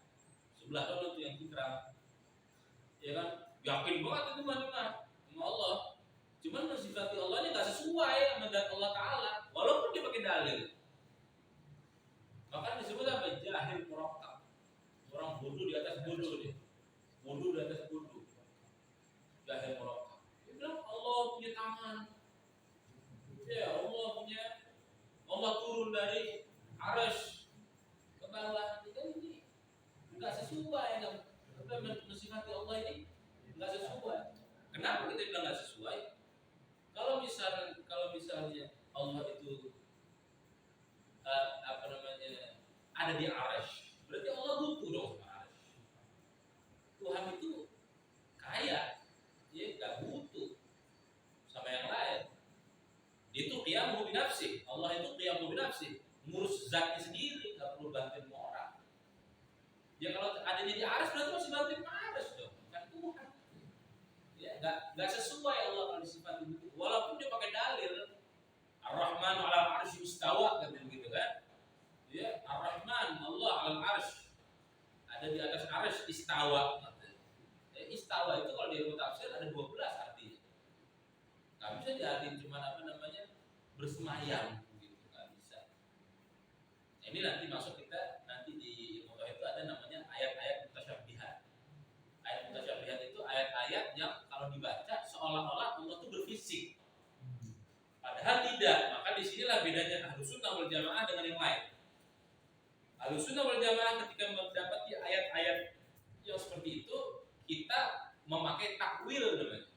Speaker 1: sebelah kanan tuh yang cingkrang, ya kan? Yakin banget itu mana sama Allah. Cuman mensifati Allahnya nggak sesuai sama zat Allah Taala, walaupun dia pakai dalil. Maka disebut apa? kita mensifati Allah ini nggak sesuai. Kenapa kita bilang nggak sesuai? Kalau misalnya Allah itu ada di arasy, berarti Allah butuh dong sama arasy. Tuhan itu kaya, dia nggak butuh sama yang lain. Itu qiyamuhu binafsi. Allah itu qiyamuhu binafsi, ngurus zatnya sendiri, nggak perlu bantuin orang. Ya kalau adanya di arasy berarti masih bantuin arasy dong, kan Tuhan. Ya nggak sesuai Allah kalau disifati begitu. Walaupun dia pakai dalil Ar-Rahman 'alal 'arsy istawa gitu kan. Ya, Ar-Rahman Allah 'alal 'arsy. Ada di atas arsy istawa. Istawa itu kalau di ilmu tafsir ada 12 artinya. Enggak bisa diartiin cuma bersemayam gitu, enggak bisa. Nah, ini nanti masuk kita nanti di ilmu tauhid itu ada namanya ayat-ayat mutasyabihat. Ayat mutasyabihat itu ayat-ayat yang kalau dibaca seolah-olah Allah itu berfisik. Padahal tidak. Maka disinilah bedanya Ahlussunnah wal Jamaah dengan yang lain. Ahlussunnah wal Jamaah ketika mendapati ayat-ayat yang seperti itu, kita memakai takwil namanya.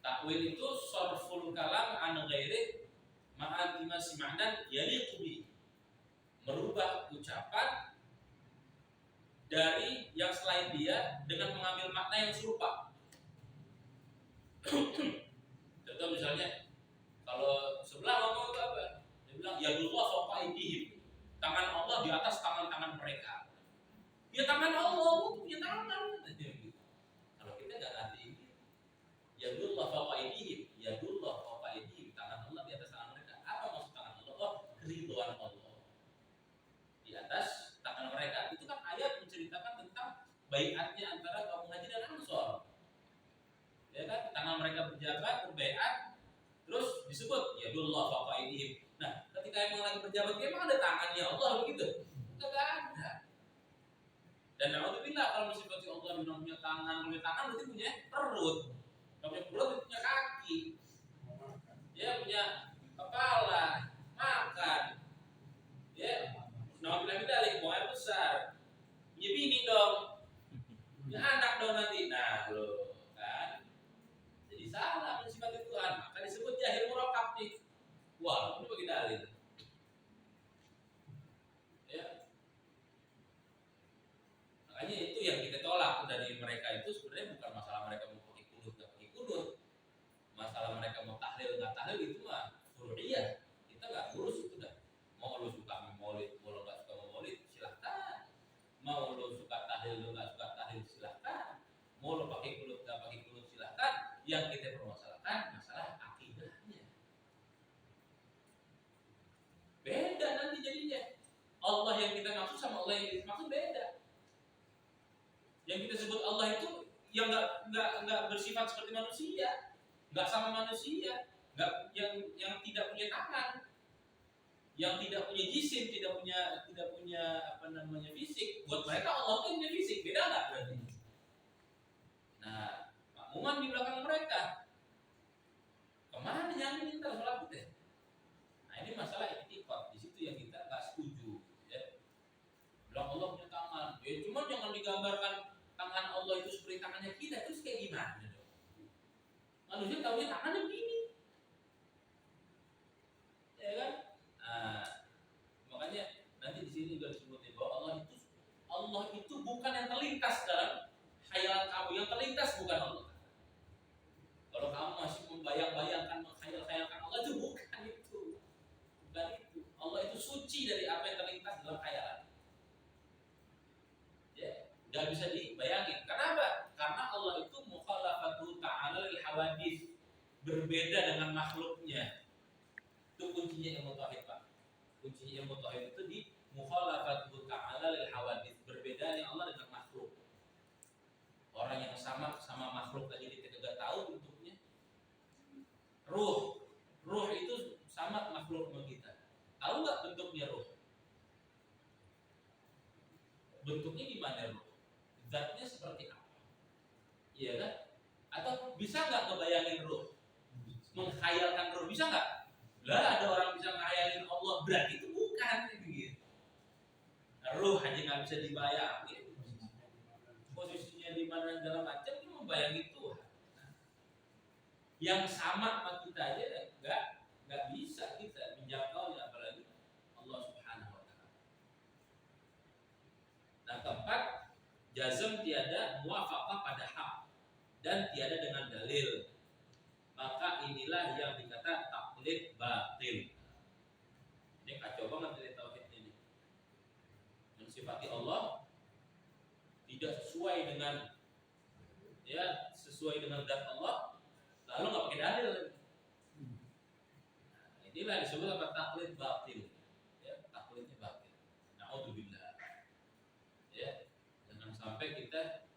Speaker 1: Takwil itu sarful kalam an ghairi ma'antimasi ma'nan yaliqu bi. Merubah ucapan dari yang selain dia dengan mengambil makna yang serupa. Contoh misalnya kalau sebelah ngomong itu apa? Dia bilang yadullah fawqa aydihim. Tangan Allah di atas tangan-tangan mereka. Ya tangan Allah, punya tangan. Kalau kita enggak ngerti ini, yadullah fawqa aydihim, yadullah fawqa aydihim, tangan Allah di atas tangan mereka. Apa maksud tangan Allah? Oh, keridhaan Allah di atas tangan mereka. Itu kan ayat menceritakan tentang baiatnya antara kaum Muhajirin dan Ansor. Ya kan, tangan mereka berjabat, berbaiat, terus disebut yadullah fawqa aydihim. Nah, ketika emang lagi berjabat, emang ada tangannya Allah begitu? Enggak ada. Dan alhamdulillah kalau mensifati Allah dengan punya tangan berarti punya perut. Kalau punya perut itu punya kaki. Dia punya kepala, makan. Ya, alhamdulillah dari buah besar. Punya bini dong. Punya anak dong nanti. Nah, loh, kan? Jadi salah mensifati Tuhan. Maka disebut jahil murakab nih. Wah, ini bagi dalil. Ya. Makanya itu yang kita tolak dari mereka itu sebenarnya bukan masalah mereka mau pakai kunut nggak pakai kunut. Masalah mereka mau tahlil nggak tahlil itu mah furu'iyah. Kita nggak urus itu dah. Mau lu suka maulid, mau lu nggak suka maulid, silahkan. Mau lu suka tahlil, lu nggak suka tahlil, silahkan. Mau lu pakai kunut nggak pakai kunut, silahkan. Yang kita permasalahkan masalah akidahnya. Beda nanti jadinya. Allah yang kita maksud sama Allah yang kita maksud beda. Yang kita sebut Allah itu yang nggak bersifat seperti manusia, nggak sama manusia, nggak yang tidak punya tangan, yang tidak punya jisim, tidak punya fisik. Buat mereka Allah itu punya fisik, beda nggak berarti? Nah, makmuman di belakang mereka, kemana nyamin kita sholat kita? Nah ini masalah etikot, di situ yang kita nggak setuju. Ya. Bilang Allah punya tangan, ya cuma jangan digambarkan tangan Allah itu seperti tangannya kita, terus kayak gimana dong? Manusia tahunya tangannya begini, ya kan? Nah, makanya nanti di sini juga disebutkan bahwa Allah itu bukan yang terlintas dalam khayalan kamu, yang terlintas bukan Allah. Kalau kamu masih membayang-bayangkan, menghayal-hayalkan Allah itu bukan itu. Bukan itu. Allah itu suci dari apa yang terlintas dalam khayalan. Ya, enggak bisa dibayangin. Kenapa? Karena Allah itu mukhalafatu ta'ala lil hawadits, berbeda dengan makhluknya. Itu kuncinya ilmu tauhid, Pak. Kuncinya ilmu tauhid itu di mukhalafatu ta'ala lil hawadits, berbedanya Allah dengan makhluk. Orang yang sama makhluk aja kita enggak tahu bentuknya. Ruh itu sama makhluk sama kita. Tahu nggak bentuknya ruh? Bentuknya gimana ruh? Zatnya seperti apa? Iya kan? Atau bisa nggak ngebayangin ruh? Menghayalkan ruh bisa nggak? Lah ada orang bisa menghayalin Allah, berarti itu bukan gitu. Ruh hanya nggak bisa dibayangin. bayangin Tuhan. Yang sama sama kita aja nggak bisa kita menjangkau, apalagi Allah Subhanahu wa taala. Nah, keempat, jazm tiada muwafaqah pada hak dan tiada dengan dalil. Maka inilah yang dikata taklid batil. Ini kacau banget dari tauhid ini. Mensifati Allah tidak sesuai dengan zat Allah, lalu nggak pakai dalil. Nah, inilah disebut apa? Taklid batil. Ya, taklidnya batil. Na'udzubillah. Ya, jangan sampai kita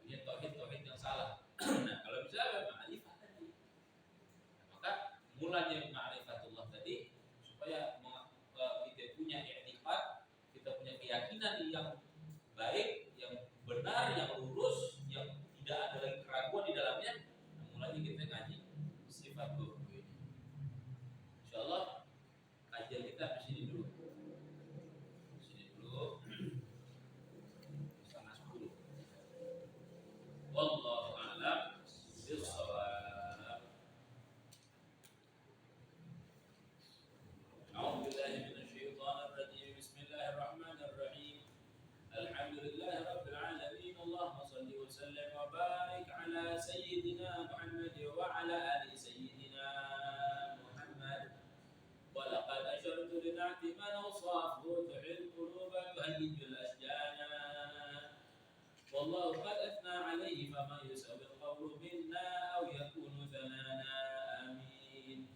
Speaker 1: punya tauhid yang salah. Nah, kalau bisa ma'rifat tadi. Nah, maka mulanya ma'rifatullah tadi supaya kita punya i'tiqad, kita punya keyakinan yang baik, yang benar, yang lurus, yang tidak ada lagi keraguan di dalamnya. Nah, mulanya kita ngaji sifat ruh ini. Insyaallah kajian kita di sini dulu. Setengah 10. Wallahu a'lam bishawab. A'udzu billahi minasyaitonir rajim. Bismillahirrahmanirrahim. Alhamdulillahi rabbil alamin. Allahumma shalli wa sallim wa barik ala sayyidina Muhammad wa ala ali sayyidina Muhammad. Wa laqad ashartu lin'ati man awsafu tuhil quluba tuhayyijul asjana. Wallahu qad athna alayhi fama yusawi al-qawlu minna aw yakunu thanana. Amin.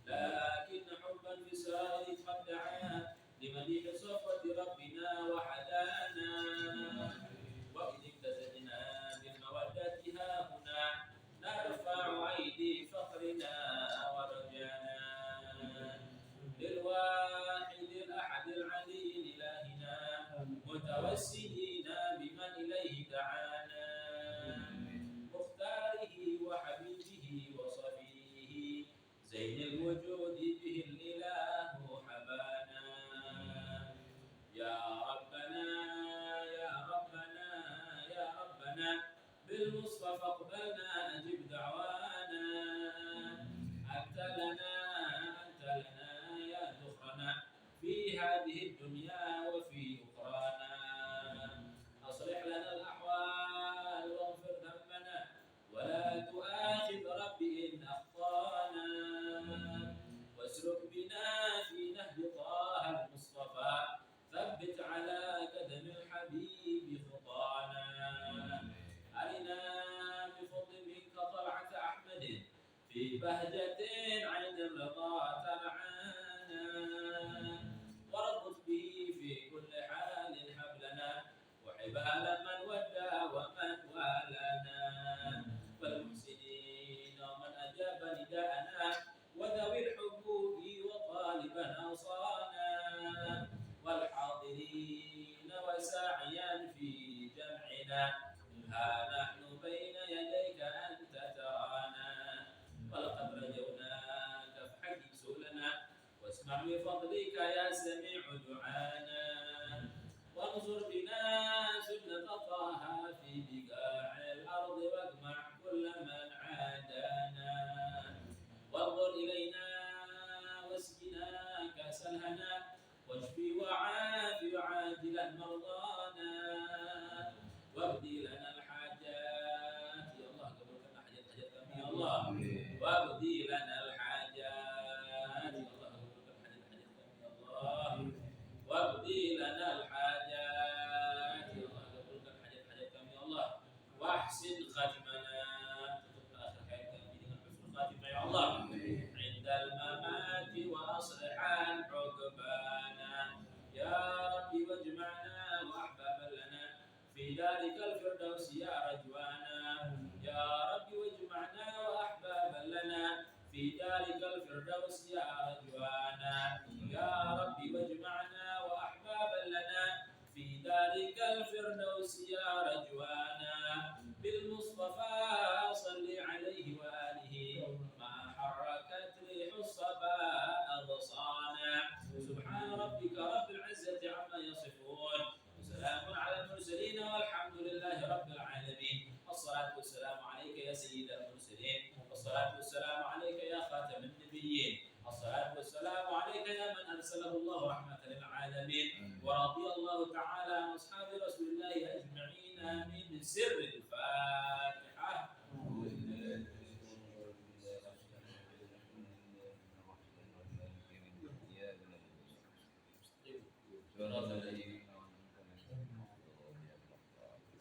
Speaker 1: Lakin hubban fi sa'iri qad da'a limadhi safwati rabbina wa hadana. Wa idh ibtada'na bil mawaddati hahuna narfa'u aidi faqrina wa rajana lil wahidil ahadil aliyil ilahina mutawassilina biman ilayhi da'ana mukhtarihi wa habibihi wa safihi zainil wujudi bihil ilahu habana. Ya Rabbana ya Rabbana ya Rabbana bil Mustafa aqbalna ajib da'wana. Anta lana ya dukhrana fi hadhihi dunya wa fi ukhrana. Aslih lana al-ahwal waghfir dhanbana wa la tu'akhidh rabbi in akhtana. Wasruk bina fi nahdi taha al-Mustafa ثبت على قدم الحبيب خطانا. أرنا بفضل منك طلعة أحمد في بهجة عند الرضا ترعانا. واربط به في كل حال حبلنا وحبال من ودى ومن والانا. والمحسنين ومن أجاب نداءنا وذوي الحقوق وطالبا أوصانا. والحاضرين وساعيا في جمعنا ها نحن بين يديك أنت ترانا. ولقد رجوناك فحكم سؤلنا واسمع بفضلك يا سميع دعانا. وانظر بنا سنة طه في بقاع الأرض واجمع كل من عادانا. وانظر إلينا واسقنا كأس الهنا واشفي وعافي عاجلا مرضانا. وابدي لنا الحاجات يا الله، قبل لنا حاجات كم يا الله. وابدي لنا الحاجات يا الله، قبل لنا حاجات كم يا الله. وابدي لنا الحاجات يا الله، قبل لنا حاجات كم يا الله. واحسن خاتمنا، تطلب اخر حياتنا من حسن خاتمه يا الله عند الممات واصلح عقبانا. يا ربي واجمعنا واحبابا لنا في ذلك الفردوس يا رجوانا. يا ربي واجمعنا واحبابا لنا في ذلك الفردوس يا رجوانا. يا ربي واجمعنا واحبابا لنا في ذلك الفردوس يا رجوانا. بالمصطفى صل عليه واله ما حركت ريح الصبا أغصانا. سبحان ربك رب العزة عما يصفون وسلام على المرسلين والحمد لله رب العالمين. الصلاة والسلام من سر الفاتحة.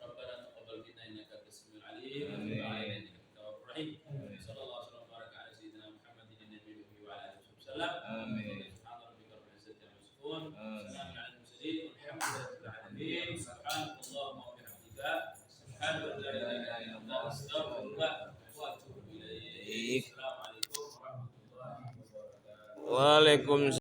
Speaker 1: ربنا تقبل منا إنك أنت السميع العليم وتب علينا إنك أنت التواب الرحيم. صلى الله وسلم وبارك على سيدنا محمد النبي الأمي وعلى آله وصحبه وسلم.
Speaker 2: آمين.
Speaker 1: سبحان ربك رب العزة عما يصفون، سلام على المرسلين والحمد لله رب العالمين. سبحانك اللهم وبحمدك، أشهد أن لا إله إلا أنت، أستغفرك وأتوب إليك. السلام عليكم ورحمة الله وبركاته.
Speaker 2: Waalaikumsalam.